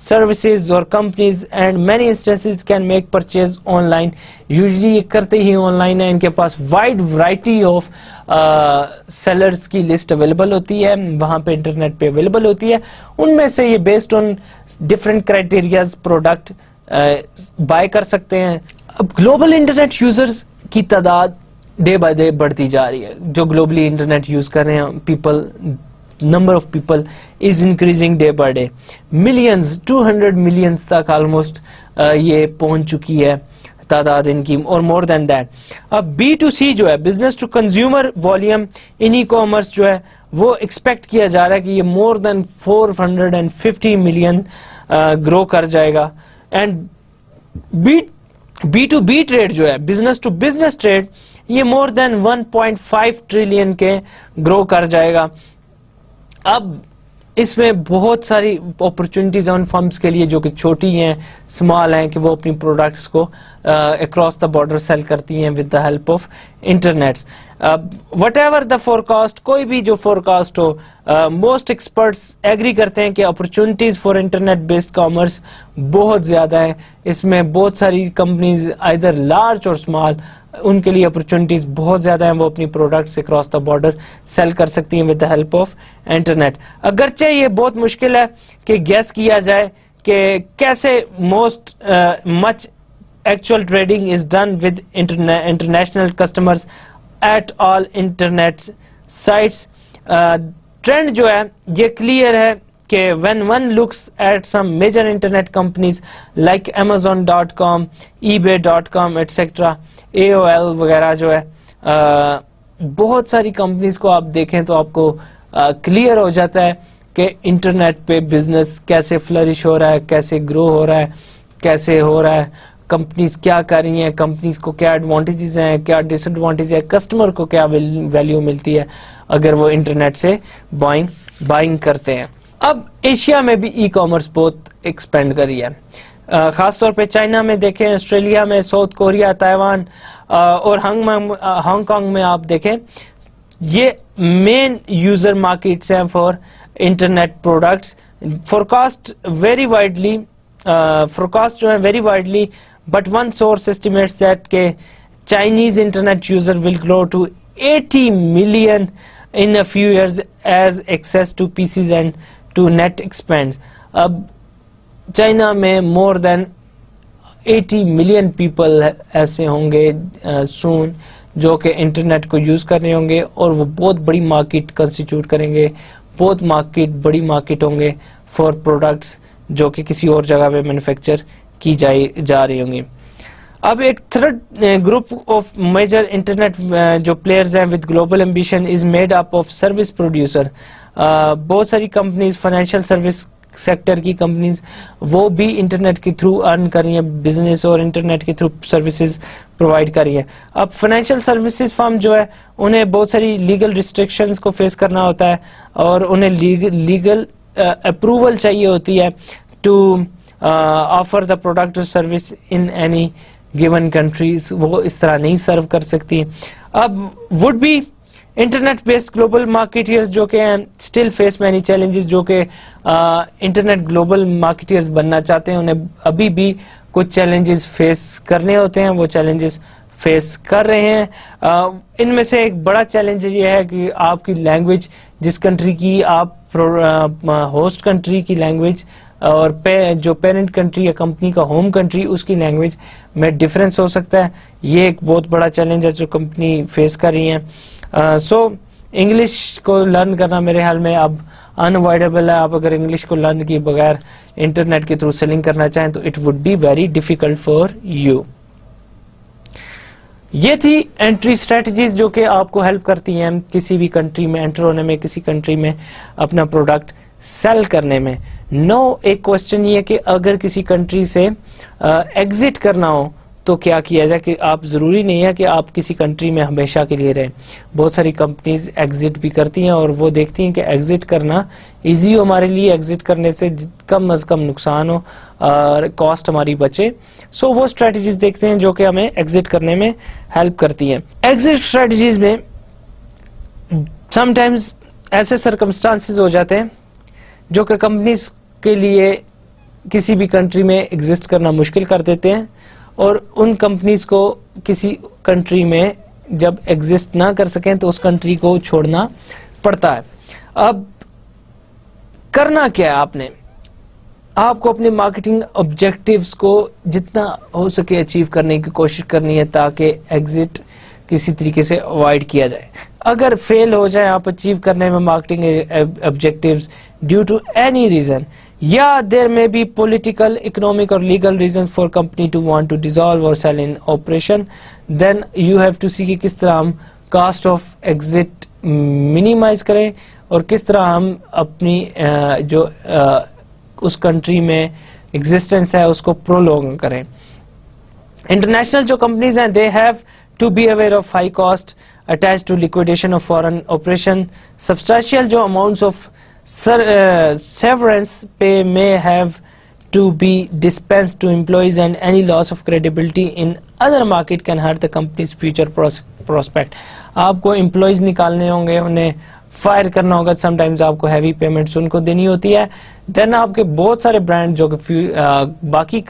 services or companies and many instances can make purchase online। usually ये करते ही online है, इनके पास wide variety of sellers की list available होती है, वहाँ पे internet पे available होती है, उनमें से ये based on different criteria product buy कर सकते हैं। अब ग्लोबल इंटरनेट यूजर्स की तादाद डे बाय डे बढ़ती जा रही है, जो ग्लोबली इंटरनेट यूज कर रहे हैं people, number of people is increasing day by day, millions, 200 millions तक almost ये पहुंच चुकी है तादाद इनकी, और more than that। अब B2C जो है, business to consumer volume in e-commerce जो है वो एक्सपेक्ट किया जा रहा है कि ये more than 450 million ग्रो कर जाएगा। एंड B2B ट्रेड जो है, बिजनेस टू बिजनेस ट्रेड, ये more than 1.5 ट्रिलियन के ग्रो कर जाएगा। अब इसमें बहुत सारी अपॉर्चुनिटीज हैं उन फर्म्स के लिए जो कि छोटी हैं, स्मॉल हैं, कि वो अपनी प्रोडक्ट्स को अक्रॉस द बॉर्डर सेल करती हैं with the help of internets. Whatever the forecast, कोई भी जो फोरकास्ट हो, मोस्ट एक्सपर्ट्स एग्री करते हैं कि opportunities for internet based commerce बहुत ज्यादा है। इसमें बहुत सारी कंपनीज आइदर लार्ज और स्मॉल, उनके लिए अपॉर्चुनिटीज बहुत ज्यादा हैं, वो अपनी products across the border sell कर सकती हैं with the help of internet. अगरचे ये बहुत मुश्किल है कि गैस किया जाए कि कैसे most much actual trading is done with international customers at all internet sites. Trend जो है ये क्लियर है कि when one looks at some major internet companies like Amazon.com, eBay.com, etc., AOL वगैरह जो है, बहुत सारी कंपनीज को आप देखें तो आपको क्लियर हो जाता है कि इंटरनेट पे बिजनेस कैसे फ्लरिश हो रहा है, कैसे ग्रो हो रहा है, कैसे हो रहा है, कंपनीज क्या कर रही हैं, कंपनीज को क्या एडवांटेजेस हैं, क्या डिसएडवांटेज है, कस्टमर को क्या वैल्यू मिलती है अगर वो इंटरनेट से बाइंग करते हैं। अब एशिया में भी ई कॉमर्स बहुत एक्सपेंड करी है, खासतौर पे चाइना में देखें, ऑस्ट्रेलिया में, साउथ कोरिया, ताइवान और हांगकांग में आप देखें, ये मेन यूजर मार्केट्स हैं फॉर इंटरनेट प्रोडक्ट्स। फोरकास्ट जो है very widely, but one source estimates that के Chinese internet user will grow to 80 million in a few years as access to PCs and to net expands। अब China में more than 80 million people ऐसे होंगे सून जो कि internet को use कर रहे होंगे, और वो बहुत बड़ी मार्केट कंस्टिट्यूट करेंगे, बहुत बड़ी मार्केट होंगे फॉर प्रोडक्ट्स जो कि किसी और जगह पे मैन्युफैक्चर की जा रही होंगी। अब एक third group of major internet जो प्लेयर्स हैं with global ambition is made up of service producer. बहुत सारी कंपनीज, फाइनेंशियल सर्विस सेक्टर की कंपनीज, वो भी इंटरनेट के थ्रू अर्न कर रही हैं बिजनेस और इंटरनेट के थ्रू सर्विसेज प्रोवाइड कर रही हैं। अब फाइनेंशियल सर्विसेज फर्म जो है उन्हें बहुत सारी लीगल रिस्ट्रिक्शंस को फेस करना होता है और उन्हें लीगल अप्रूवल चाहिए होती है टू ऑफर द प्रोडक्ट और service in any given countries. वो इस तरह नहीं सर्व कर सकती। अब would be internet based global marketeers जो कि स्टिल फेस मैनी चैलेंजेस, जो कि इंटरनेट ग्लोबल मार्केटियर्स बनना चाहते हैं, उन्हें अभी भी कुछ चैलेंजेस फेस करने होते हैं, वो चैलेंजेस फेस कर रहे हैं। इनमें से एक बड़ा चैलेंज ये है कि आपकी लैंग्वेज, जिस कंट्री की आप होस्ट कंट्री की लैंग्वेज और जो पेरेंट कंट्री या कंपनी का होम कंट्री, उसकी लैंग्वेज में डिफरेंस हो सकता है। ये एक बहुत बड़ा चैलेंज है जो कंपनी फेस कर रही है। सो इंग्लिश को लर्न करना मेरे ख्याल में अब अनअवॉइडेबल है। आप अगर इंग्लिश को लर्न किए बगैर इंटरनेट के थ्रू सेलिंग करना चाहें तो it would be very difficult for you. ये थी एंट्री स्ट्रेटजीज जो कि आपको हेल्प करती हैं किसी भी कंट्री में एंटर होने में, किसी कंट्री में अपना प्रोडक्ट सेल करने में। नो, एक क्वेश्चन ये कि अगर किसी कंट्री से एग्जिट करना हो तो क्या किया जाए, कि आप जरूरी नहीं है कि आप किसी कंट्री में हमेशा के लिए रहें। बहुत सारी कंपनीज एग्जिट भी करती हैं और वो देखती हैं कि एग्जिट करना इजी हो हमारे लिए, एग्जिट करने से कम अज कम नुकसान हो और कॉस्ट हमारी बचे। सो वो स्ट्रेटजीज देखते हैं जो कि हमें एग्जिट करने में हेल्प करती हैं। एग्जिट स्ट्रेटजीज में समटाइम्स ऐसे सर्कमस्टांसेस हो जाते हैं जो कि कंपनीज के लिए किसी भी कंट्री में एग्जिस्ट करना मुश्किल कर देते हैं, और उन कंपनीज को किसी कंट्री में जब एग्जिस्ट ना कर सकें तो उस कंट्री को छोड़ना पड़ता है। अब करना क्या है, आपको अपने मार्केटिंग ऑब्जेक्टिव्स को जितना हो सके अचीव करने की कोशिश करनी है ताकि एग्जिट किसी तरीके से अवॉइड किया जाए। अगर फेल हो जाए आप अचीव करने में marketing objectives due to any reason, या there may be political, economic और legal reason for company to want to dissolve और sell in operation, then you have to see कि किस तरह हम कास्ट ऑफ एग्जिट मिनिमाइज करें और किस तरह हम अपनी जो उस कंट्री में एग्जिस्टेंस है उसको प्रोलॉन्ग करें। इंटरनेशनल जो कंपनीज हैं, they have to be aware of high cost attached to liquidation of foreign operation, substantial जो amounts of severance pay may have to be dispensed to employees, and any loss of credibility in other market can hurt the company's future prospect. आपको employees निकालने होंगे, उन्हें fire करना होगा, sometimes आपको heavy payments उनको देनी होती है, देन आपके बहुत सारे ब्रांड जो कि बाकी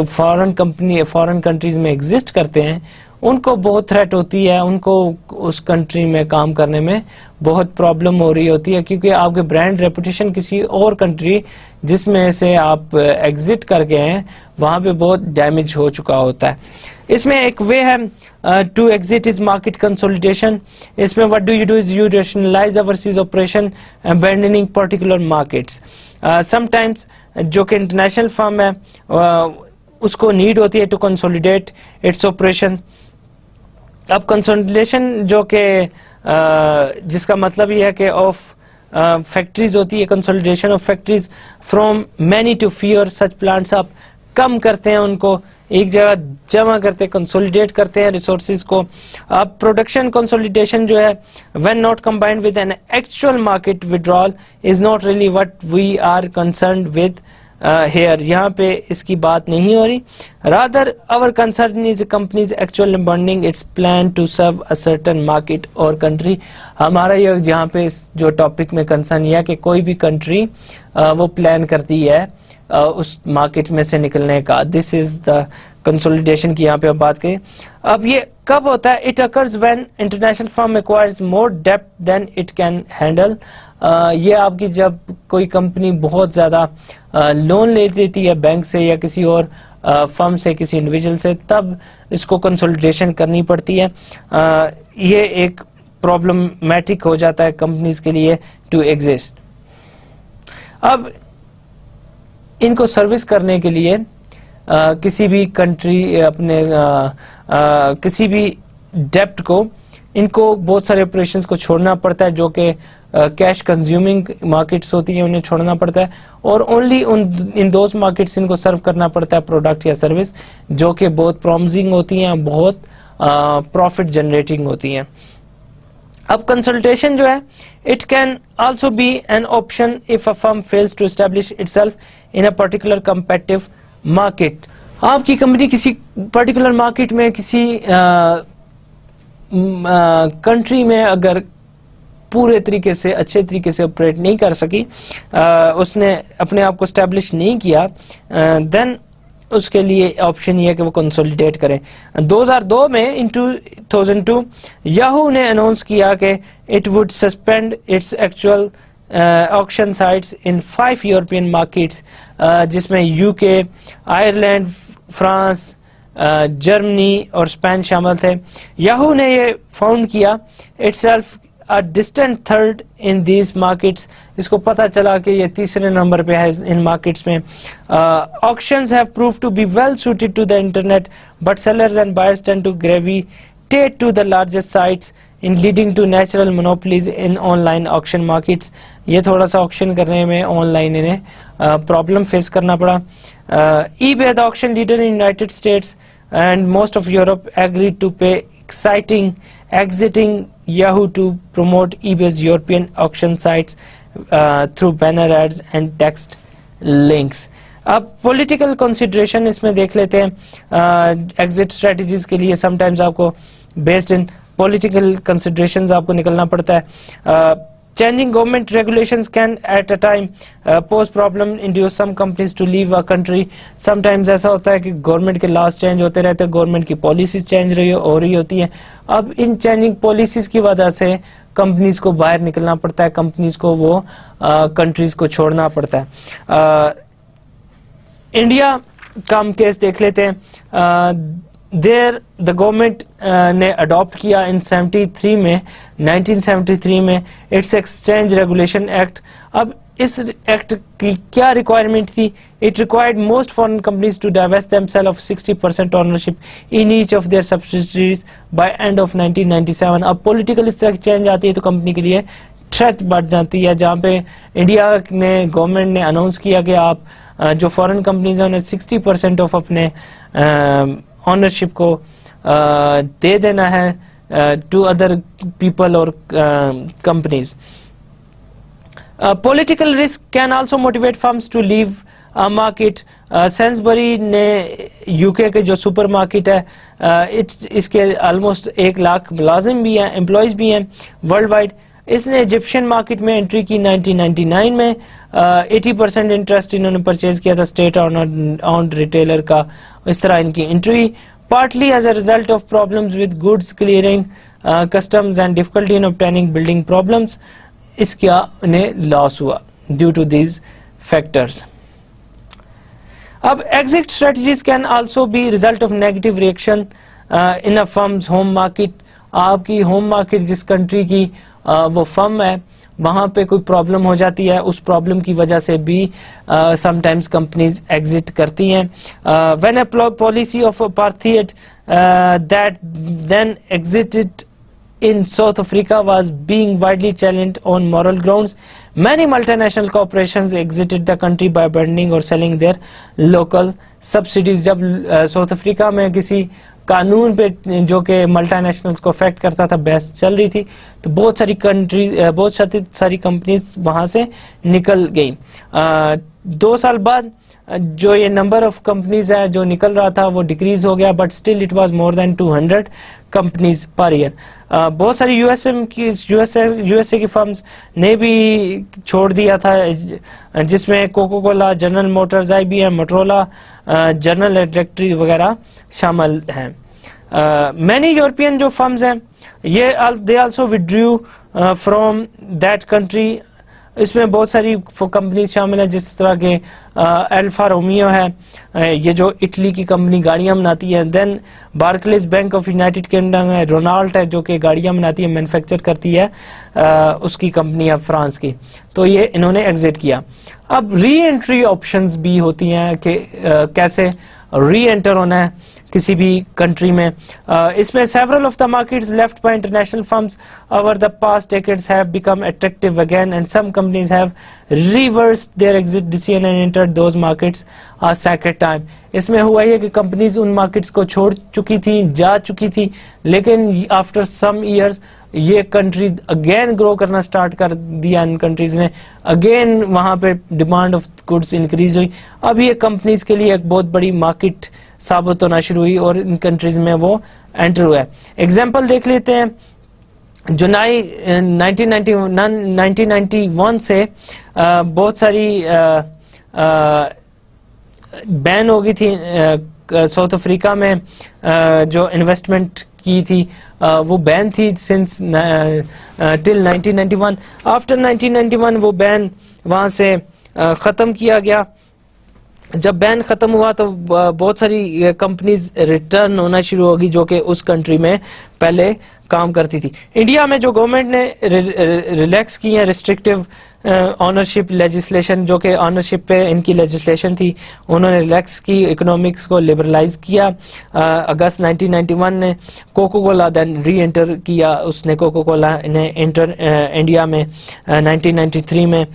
फॉरेन कंट्रीज में एग्जिस्ट करते हैं, उनको बहुत थ्रेट होती है, उनको उस कंट्री में काम करने में बहुत प्रॉब्लम हो रही होती है, क्योंकि आपके ब्रांड रेपुटेशन किसी और कंट्री जिसमें से आप एग्जिट कर गए हैं वहां पे बहुत डैमेज हो चुका होता है. इसमें एक वे है to exit is market consolidation. इसमें what do you is you rationalize overseas operation abandoning particular markets. Sometimes जो कि इंटरनेशनल फर्म है उसको नीड होती है टू कंसोलिडेट इट्स ऑपरेशन. अब कंसोलिडेशन जो कि जिसका मतलब ये है कि ऑफ फैक्ट्रीज होती है, consolidation of factories from many to fewer such plants. आप कम करते हैं, उनको एक जगह जमा करते हैं, कंसोलिडेट करते हैं रिसोर्सेज को. अब प्रोडक्शन कंसोलिडेशन जो है when not combined with an actual market withdrawal is not really what we are concerned with here. यहाँ पे इसकी बात नहीं हो रही. rather our concern is company's actual abandoning its plan to serve a certain market or country. हमारा ये यहाँ पे जो टॉपिक में कंसर्न यह है कि कोई भी कंट्री वो प्लान करती है उस मार्केट में से निकलने का. दिस इज द कंसोलिडेशन की यहाँ पे हम बात करें. अब ये कब होता है? It occurs when international firm acquires more depth than it can handle. ये आपकी जब कोई कंपनी बहुत ज्यादा लोन ले लेती है बैंक से या किसी और फर्म से, किसी इंडिविजुअल से, तब इसको कंसोलिडेशन करनी पड़ती है. ये एक प्रॉब्लमैटिक हो जाता है कंपनीज के लिए टू एग्जिस्ट. अब इनको सर्विस करने के लिए किसी भी कंट्री अपने किसी भी डेप्ट को, इनको बहुत सारे ऑपरेशंस को छोड़ना पड़ता है जो कि कैश कंज्यूमिंग मार्केट्स होती है, उन्हें छोड़ना पड़ता है, और ओनली इन दोज मार्केट्स इनको सर्व करना पड़ता है प्रोडक्ट या सर्विस जो कि बहुत प्रॉमिसिंग होती हैं, बहुत प्रॉफिट जनरेटिंग होती हैं. अब कंसल्टेशन जो है it can also be an option if a firm fails to establish itself in a particular competitive market. आपकी कंपनी किसी पर्टिकुलर मार्केट में, किसी कंट्री में अगर पूरे तरीके से, अच्छे तरीके से ऑपरेट नहीं कर सकी, उसने अपने आप को स्टैब्लिश नहीं किया, देन उसके लिए ऑप्शन ये है कि वो कंसोलिडेट करें. 2002 में इन 2002 याहू ने अनाउंस किया कि it would suspend its actual auction sites in 5 European markets, जिसमें यूके, आयरलैंड, फ्रांस, जर्मनी और स्पेन शामिल थे. याहू ने ये फाउंड किया itself a distant third in these markets. इसको पता चला कि ये तीसरे नंबर पे है इन मार्केट्स में. Auctions have proved to be well suited to the internet, but sellers and buyers tend to gravitate to the largest sites, in leading to natural monopolies in online auction markets. ये थोड़ा सा auction करने में online इन्हें problem face करना पड़ा. eBay, the auction leader in United States and most of Europe, agreed to pay exiting Yahoo to promote eBay's European auction sites through banner ads and text links. अब political consideration इसमें देख लेते हैं. Exit strategies के लिए sometimes आपको based in political considerations आपको निकलना पड़ता है. Changing government regulations can at a time pose problem, induce some companies to leave a country. Sometimes ऐसा होता है कि गवर्नमेंट के लॉज चेंज होते रहते हैं, गवर्नमेंट की पॉलिसीज चेंज हो रही होती हैं. अब इन चेंजिंग पॉलिसीज की वजह से कंपनीज को बाहर निकलना पड़ता है, कंपनीज को वो कंट्रीज को छोड़ना पड़ता है. इंडिया का हम केस देख लेते हैं. देयर द गवर्नमेंट ने अडॉप्ट किया इन 1973 में इट्स एक्सचेंज रेगुलेशन एक्ट. अब इस एक्ट की क्या रिक्वायरमेंट थी? It required most foreign companies to divest themselves of 60% ownership in each of their subsidies by end of 1997. अब पॉलिटिकल इस तरह की चेंज आती है तो कंपनी के लिए थ्रेट बढ़ जाती है, जहाँ पे इंडिया ने गवर्नमेंट ने अनाउंस किया कि आप जो फॉरेन कंपनीज हैं उन्हें 60% ऑफ अपने ऑनरशिप को दे देना है टू अदर पीपल और companies. Political risk can also motivate firms to leave market. Sainsbury ने यूके के जो सुपर मार्केट है इसके ऑलमोस्ट 1 लाख मुलाजिम भी हैं, एम्प्लॉयज भी हैं वर्ल्ड वाइड। इसने इजिप्शियन मार्केट में एंट्री की 1999 में। 80% इंटरेस्ट इन्होंने परचेज किया था स्टेट ऑन रिटेलर का। इस तरह इनकी entry partly as a result of problems with goods clearing customs and difficulty in obtaining building problems, इसका इन्हें लॉस हुआ ड्यू टू दीज फैक्टर्स। अब exit strategies can also be result of negative reaction in a firm's home market. आपकी home market जिस country की वो firm है वहां पे कोई प्रॉब्लम हो जाती है, उस प्रॉब्लम की वजह से भी समटाइम्स कंपनीज एग्जिट करती हैं। When a policy of apartheid that then exited in South Africa was being widely challenged on moral grounds. Many multinational corporations exited the country by abandoning or selling their local subsidiaries. जब south Africa में किसी कानून पे जो कि multinationals को affect करता था बहस चल रही थी, तो बहुत सारी कंपनीज वहां से निकल गई। 2 साल बाद जो ये नंबर ऑफ कंपनीज है जो निकल रहा था वो डिक्रीज हो गया, but still it was more than 200 companies per year. बहुत सारी यूएसए की फर्म्स ने भी छोड़ दिया था, जिसमें Coca Cola, General Motors, IBM, Motorola, General Electric वगैरह शामिल हैं। मैनी यूरोपियन जो फर्म्स हैं ये they also withdrew from that country. इसमें बहुत सारी कंपनी शामिल है, जिस तरह के अल्फा रोमियो है, ये जो इटली की कंपनी गाड़ियां बनाती है। Then Barclays bank of United Kingdom है, रोनाल्ट है जो कि गाड़ियां बनाती है, मैन्युफैक्चर करती है, उसकी कंपनी है फ्रांस की। तो ये इन्होंने एग्जिट किया। अब री एंट्री ऑप्शंस भी होती हैं कि कैसे री एंटर होना है किसी भी कंट्री में। इसमें several of the markets left by international firms over the past decades have become attractive again, and some companies have reversed their exit decision and entered those markets a second time. इसमें हुआ ये कि companies उन markets को छोड़ चुकी थी, जा चुकी थी, लेकिन आफ्टर सम ईयर्स ये कंट्री अगेन ग्रो करना स्टार्ट कर दिया। इन कंट्रीज ने अगेन वहां पे डिमांड ऑफ गुड्स इंक्रीज हुई। अब ये कंपनीज के लिए एक बहुत बड़ी मार्केट साबित होना शुरू हुई और इन कंट्रीज में वो एंटर हुआ है। एग्जाम्पल देख लेते हैं। जुलाई 1991 से बहुत सारी बैन हो गई थी साउथ अफ्रीका में, जो इन्वेस्टमेंट की थी वो बैन थी सिंस टिल 1991। आफ्टर 1991 वो बैन वहां से खत्म किया गया। जब बैन खत्म हुआ तो बहुत सारी कंपनीज रिटर्न होना शुरू होगी जो कि उस कंट्री में पहले काम करती थी। इंडिया में जो गवर्नमेंट ने रिलैक्स की है रिस्ट्रिक्टिव ऑनरशिप लेजिस्लेशन, जो कि ऑनरशिप पे इनकी लेजिस्लेशन थी, उन्होंने रिलैक्स की, इकोनॉमिक्स को लिबरलाइज किया। अगस्त 1991 ने Coca Cola then reenter किया, उसने कोको कोला ने एंटर इंडिया में 1993 में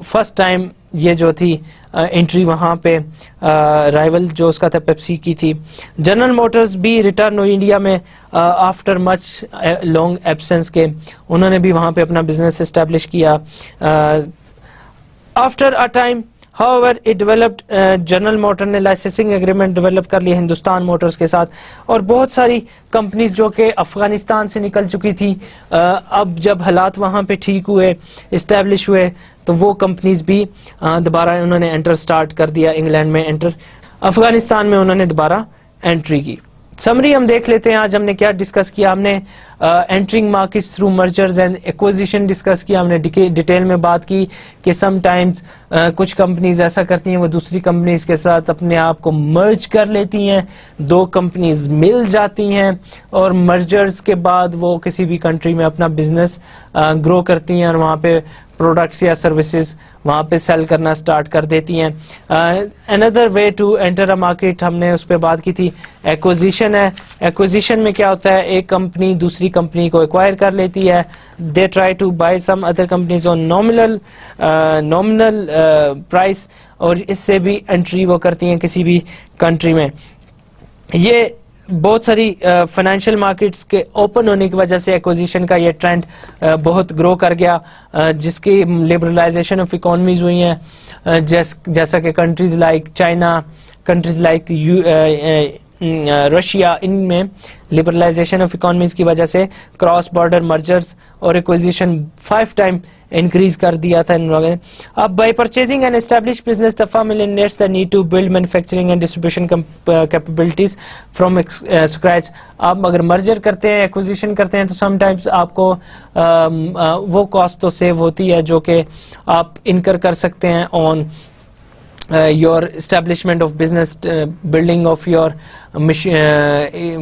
फर्स्ट टाइम ये जो थी एंट्री वहां पे राइवल जो उसका था पेप्सी की थी। जनरल मोटर्स भी रिटर्न हुई इंडिया में आफ्टर मच लॉन्ग एब्सेंस के, उन्होंने भी वहां पे अपना बिजनेस एस्टेब्लिश किया। After a time however it developed, general motor ने लाइसेंसिंग एग्रीमेंट डेवलप कर लिया हिंदुस्तान मोटर्स के साथ, और बहुत सारी कंपनीज जो कि अफगानिस्तान से निकल चुकी थी, अब जब हालात वहां पे ठीक हुए, इस्टेब्लिश हुए, तो वो कंपनीज भी दोबारा उन्होंने एंटर स्टार्ट कर दिया। इंग्लैंड में एंटर, अफगानिस्तान में उन्होंने दोबारा एंट्री की। समरी हम देख लेते हैं आज हमने क्या डिस्कस किया। हमने entering markets through mergers and acquisition discuss किया। हमने डिटेल में बात की कि समटाइम्स कुछ कंपनीज ऐसा करती हैं, वो दूसरी कंपनीज के साथ अपने आप को मर्ज कर लेती हैं, दो कंपनीज मिल जाती हैं और मर्जर्स के बाद वो किसी भी कंट्री में अपना बिजनेस ग्रो करती हैं और वहाँ पे प्रोडक्ट्स या सर्विसेज वहाँ पे सेल करना स्टार्ट कर देती हैं। Another way to enter a market हमने उस पर बात की थी, एक्विजिशन है। एक्विजिशन में क्या होता है, एक कंपनी दूसरी कंपनी को एक्वायर कर लेती है, they try to buy some other companies on nominal price, और इससे भी एंट्री वो करती हैं किसी भी कंट्री में। ये बहुत सारी फाइनेंशियल मार्केट्स के ओपन होने की वजह से एक्विजिशन का ये ट्रेंड बहुत ग्रो कर गया, जिसकी लिबरलाइजेशन ऑफ इकोनॉमीज हुई हैं, जैसा कि countries like China, countries like Russia, इनमें लिबरलाइजेशन ऑफ इकोनॉमीज की वजह से क्रॉस बॉर्डर मर्जर्स और एक्विजिशन 5 टाइम इंक्रीज कर दिया था इन लोगों ने। अब by purchasing an established business the firm will invest the need to build manufacturing and distribution capabilities from scratch. आप अगर मर्जर करते हैं, एक्विजिशन करते हैं, तो समटाइम्स आपको वो कॉस्ट तो सेव होती है जो कि आप इनकर कर सकते हैं on your establishment of business, building of your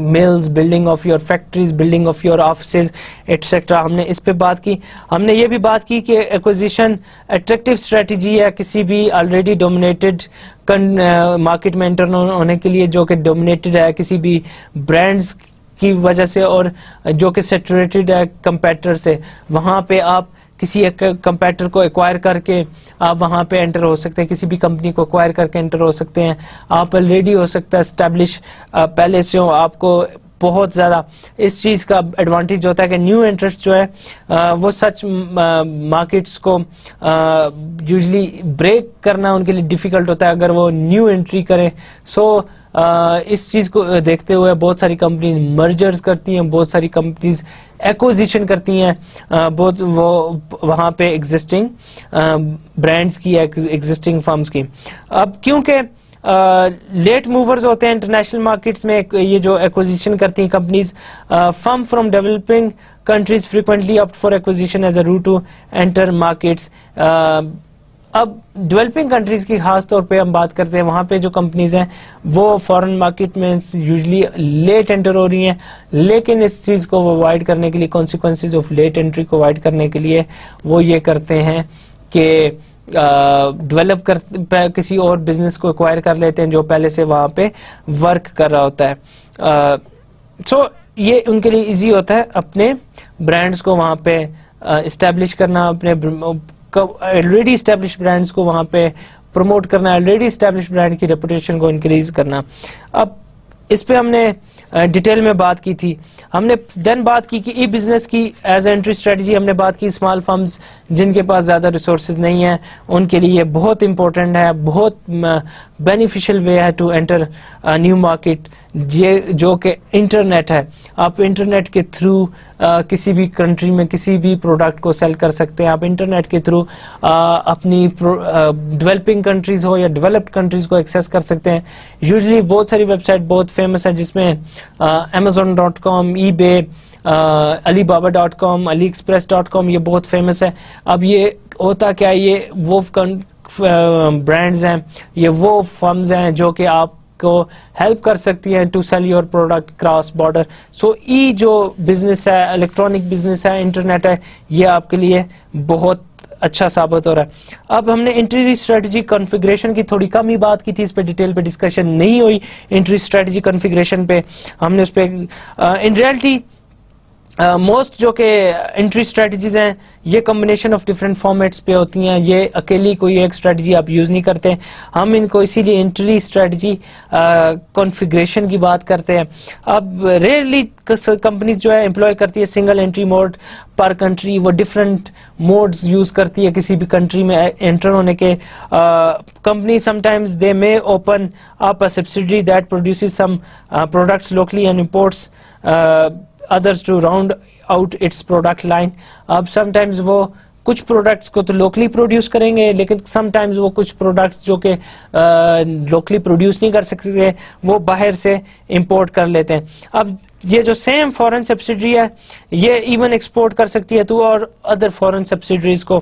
mills, building of your factories, building of your offices, etc. हमने इस पे बात की। हमने ये भी बात की कि एक्विजिशन अट्रैक्टिव स्ट्रेटजी है किसी भी ऑलरेडी डोमिनेटेड मार्केट में एंटर होने के लिए, जो कि डोमिनेटेड है किसी भी ब्रांड्स की वजह से और जो कि सैचुरेटेड है कंपेटिटर से। वहाँ पे आप किसी एक कंपेटिटर को एक्वायर करके आप वहां पे एंटर हो सकते हैं, किसी भी कंपनी को एक्वायर करके एंटर हो सकते हैं। आप ऑलरेडी हो सकता है एस्टैब्लिश पहले से हो, आपको बहुत ज़्यादा इस चीज़ का एडवांटेज होता है कि न्यू इंटरेस्ट जो है वो सच मार्केट्स को यूजली ब्रेक करना उनके लिए डिफ़िकल्ट होता है अगर वो न्यू एंट्री करें। सो इस चीज़ को देखते हुए बहुत सारी कंपनीज मर्जर्स करती हैं, बहुत सारी कंपनीज एक्विजिशन करती हैं, बहुत वो वहाँ पे एग्जिस्टिंग ब्रांड्स की, एग्जिस्टिंग फर्म्स की। अब क्योंकि लेट मूवर्स होते हैं इंटरनेशनल मार्केट्स में, ये जो एक्विजिशन करती हैं companies, firm from developing countries frequently opt for acquisition as a route to enter markets. अब डेवलपिंग कंट्रीज की खास तौर पे हम बात करते हैं, वहाँ पे जो कंपनीज हैं वो फॉरेन मार्केट में यूजली लेट एंटर हो रही हैं, लेकिन इस चीज़ को अवॉइड करने के लिए, कॉन्सिक्वेंसेज ऑफ लेट एंट्री को अवॉइड करने के लिए वो ये करते हैं कि डेवलप कर किसी और बिजनेस को एक्वायर कर लेते हैं जो पहले से वहाँ पे वर्क कर रहा होता है। सो ये उनके लिए इजी होता है अपने ब्रांड्स को वहाँ पे इस्टेब्लिश करना, अपने ऑलरेडी इस्टेब्लिश ब्रांड्स को वहाँ पे प्रमोट करना, ऑलरेडी इस्टेब्लिश ब्रांड की रेपुटेशन को इंक्रीज करना। अब इस पे हमने डिटेल में बात की थी। हमने देन बात की कि ई बिजनेस की एज एंट्री स्ट्रेटजी, हमने बात की स्मॉल फर्म्स जिनके पास ज़्यादा रिसोर्सेज नहीं है उनके लिए बहुत इंपॉर्टेंट है, बहुत बेनिफिशियल वे है टू एंटर न्यू मार्केट, ये जो कि इंटरनेट है। आप इंटरनेट के थ्रू किसी भी कंट्री में किसी भी प्रोडक्ट को सेल कर सकते हैं। आप इंटरनेट के थ्रू अपनी डेवलपिंग कंट्रीज हो या डेवलप्ड कंट्रीज को एक्सेस कर सकते हैं। यूजुअली बहुत सारी वेबसाइट बहुत फेमस है जिसमें Amazon.com, eBay, Alibaba.com, AliExpress.com ये बहुत फेमस है। अब ये होता क्या है, ये वो ब्रांड्स हैं, ये वो फर्म्स हैं जो कि आपको हेल्प कर सकती हैं to sell your product cross border. So ई जो बिजनेस है, इलेक्ट्रॉनिक बिजनेस है, इंटरनेट है, ये आपके लिए बहुत अच्छा साबित हो रहा है। अब हमने एंट्री स्ट्रेटजी कॉन्फ़िगरेशन की थोड़ी कम ही बात की थी, इस पे डिटेल पे डिस्कशन नहीं हुई। एंट्री स्ट्रेटजी कॉन्फ़िगरेशन पे हमने उस पे इन रियलिटी मोस्ट जो कि एंट्री स्ट्रेटजीज हैं ये कॉम्बिनेशन ऑफ डिफरेंट फॉर्मेट्स पे होती हैं, ये अकेली कोई एक स्ट्रेटजी आप यूज़ नहीं करते। हम इनको इसीलिए एंट्री स्ट्रेटजी कॉन्फ़िगरेशन की बात करते हैं। अब रेयरली कंपनीज जो है एम्प्लॉय करती है सिंगल एंट्री मोड पर कंट्री, वो डिफरेंट मोड्स यूज़ करती है किसी भी कंट्री में एंटर होने के। Company sometimes they may open up a subsidiary that produces some products locally and imports others to round out its product line। अब sometimes वो कुछ प्रोडक्ट्स को तो लोकली प्रोड्यूस करेंगे, लेकिन समटाइम्स वो कुछ प्रोडक्ट्स जो कि लोकली प्रोड्यूस नहीं कर सकते वो बाहर से इंपोर्ट कर लेते हैं। अब ये जो सेम फॉरेन सब्सिडरी है ये इवन एक्सपोर्ट कर सकती है तो और अदर फॉरेन सब्सिडरीज को।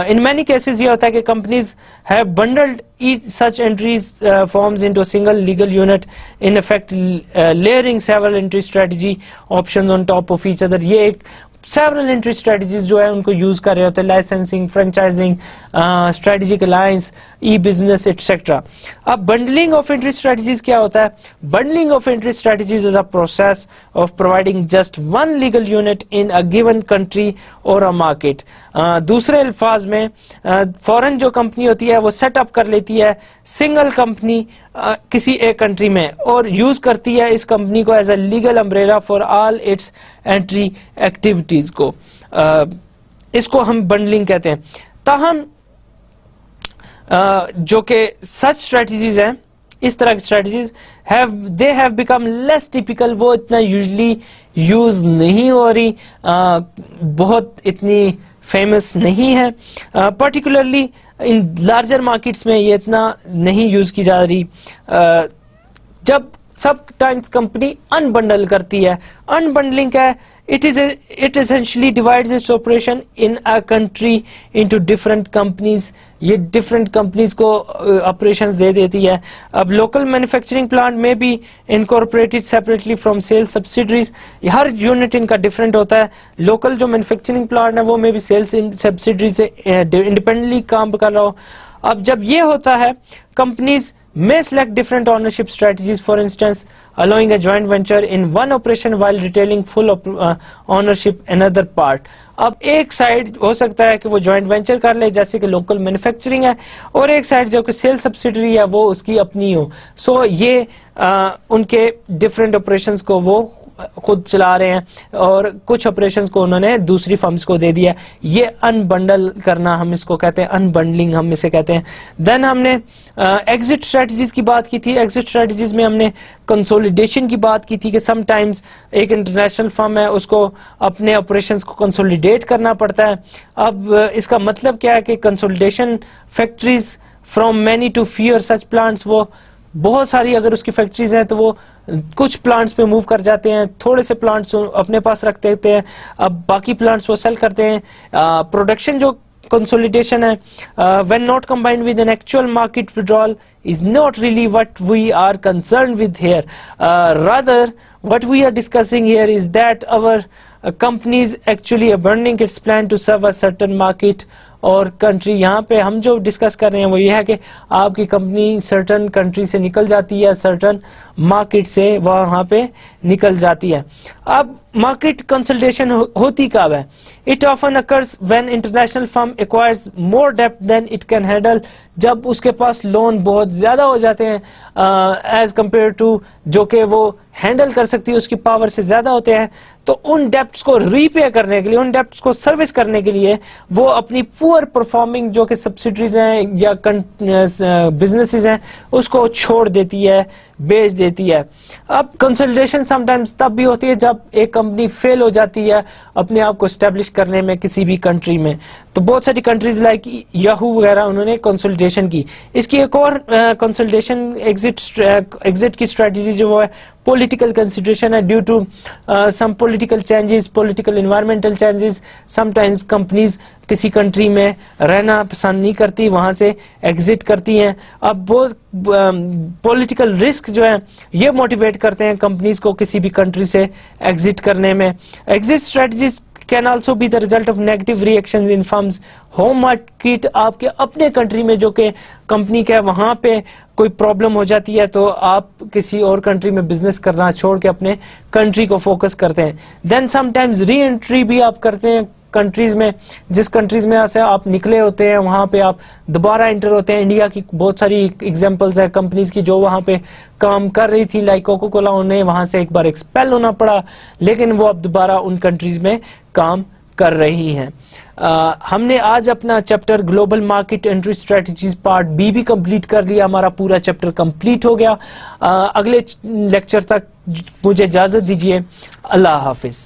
इन मैनी केसेस ये होता है कि companies have bundled each such entries forms into a single legal unit, in effect layering several entry strategy options on top of each other। ये एक सेवरल एंट्री स्ट्रेटजीज जो है उनको यूज कर रहे होते हैं, लाइसेंसिंग, फ्रेंचाइजिंग, स्ट्रेटेजिक अलायंस, ई business etcetera. अब बंडलिंग ऑफ एंट्री स्ट्रेटजीज क्या होता है? Bundling of entry strategies is a process of providing just one legal unit in a given country और अ मार्केट। दूसरे अल्फाज में फॉरेन जो कंपनी होती है वो सेटअप कर लेती है सिंगल कंपनी किसी एक कंट्री में और यूज करती है इस कंपनी को as a legal umbrella for all its entry activities को। इसको हम बंडलिंग कहते हैं। ताहम जो कि सच स्ट्रेटजीज हैं, इस तरह की strategies they have become less typical, वो इतना यूजली यूज नहीं हो रही, बहुत इतनी फेमस नहीं है, पर्टिकुलरली इन लार्जर मार्केट्स में ये इतना नहीं यूज की जा रही। जब सब टाइम्स कंपनी अनबंडल करती है, अनबंडलिंग क्या है? It essentially divides its operation in a country into different companies. ये different companies को operations दे देती है। अब local manufacturing plant में भी incorporated separately from sales subsidiaries, her unit इनका different होता है। local जो manufacturing plant है वो में भी sales subsidiaries से independently काम कर रहा हो। अब जब ये होता है, companies may select different ownership strategies, for instance allowing a joint venture in one operation while retaining full ownership another part। अब एक साइड हो सकता है कि वो जॉइंट वेंचर कर ले जैसे कि लोकल मैन्युफैक्चरिंग है, और एक साइड जो कि सेल सब्सिडरी है वो उसकी अपनी हो। सो ये उनके डिफरेंट ऑपरेशंस को वो खुद चला रहे हैं और कुछ ऑपरेशंस को उन्होंने दूसरी फर्म्स को दे दिया। ये अनबंडल करना हम इसको कहते हैं, अनबंडलिंग हम इसे कहते हैं। देन हमने एग्जिट स्ट्रेटजीज की बात की थी। एग्जिट स्ट्रेटजीज में हमने कंसोलिडेशन की बात की थी कि समटाइम्स एक इंटरनेशनल फर्म है उसको अपने ऑपरेशंस को कंसोलिडेट करना पड़ता है। अब इसका मतलब क्या है कि consolidation factories from many to fewer such plants, वो बहुत सारी अगर उसकी फैक्ट्रीज हैं तो वो कुछ प्लांट्स पे मूव कर जाते हैं, थोड़े से प्लांट्स अपने पास रख देते हैं, अब बाकी प्लांट्स वो सेल करते हैं। प्रोडक्शन जो consolidation है, when not combined with an actual market withdrawal is not really what we are concerned with here. Rather what we are discussing here is that our companies actually abandoning its plan to serve a certain market और country. यहाँ पे हम जो discuss कर रहे हैं वो ये है कि आपकी कंपनी सर्टन कंट्री से निकल जाती है, सर्टन मार्केट से वहाँ पे निकल जाती है। अब मार्केट कंसल्टेशन होती कब है? It often occurs when international firm acquires more depth than it can handle, जब उसके पास लोन बहुत ज्यादा हो जाते हैं एज कंपेयर टू जो कि वो हैंडल कर सकती है, उसकी पावर से ज्यादा होते हैं, तो उन डेप्ट्स को रीपे करने के लिए, उन डेप्ट्स को सर्विस करने के लिए वो अपनी पुअर परफॉर्मिंग जो कि सब्सिडीज हैं या बिजनेसेस हैं उसको छोड़ देती है, बेच देती है। अब कंसोलिडेशन समटाइम्स तब भी होती है जब एक कंपनी फेल हो जाती है अपने आप को एस्टेब्लिश करने में किसी भी कंट्री में। तो बहुत सारी कंट्रीज लाइक याहू वगैरह उन्होंने कंसोलिडेशन की। इसकी एक और कंसोलिडेशन एग्जिट की स्ट्रेटजी जो है पॉलिटिकल कंसिडरेशन है, due to some political changes, political environmental changes. Sometimes companies किसी कंट्री में रहना पसंद नहीं करती, वहां से एग्जिट करती हैं। अब वो पॉलिटिकल रिस्क जो है ये मोटिवेट करते हैं कंपनीज को किसी भी कंट्री से एग्जिट करने में। Exit strategies can also be the result of negative reactions in firms home market। आपके अपने कंट्री में जो कि कंपनी का है वहां पे कोई प्रॉब्लम हो जाती है तो आप किसी और कंट्री में बिजनेस करना छोड़ के अपने कंट्री को फोकस करते हैं। देन समटाइम्स री एंट्री भी आप करते हैं कंट्रीज में, जिस कंट्रीज में से आप निकले होते हैं वहां पे आप दोबारा एंटर होते हैं। इंडिया की बहुत सारी एग्जांपल्स है कंपनीज की जो वहां पे काम कर रही थी, लाइक कोको कोला, उन्हें वहां से एक बार एक्सपेल होना पड़ा, लेकिन वो अब दोबारा उन कंट्रीज में काम कर रही हैं। हमने आज अपना chapter global market entry strategies part B भी कंप्लीट कर लिया, हमारा पूरा चैप्टर कंप्लीट हो गया। अगले लेक्चर तक मुझे इजाजत दीजिए। अल्लाह हाफिज।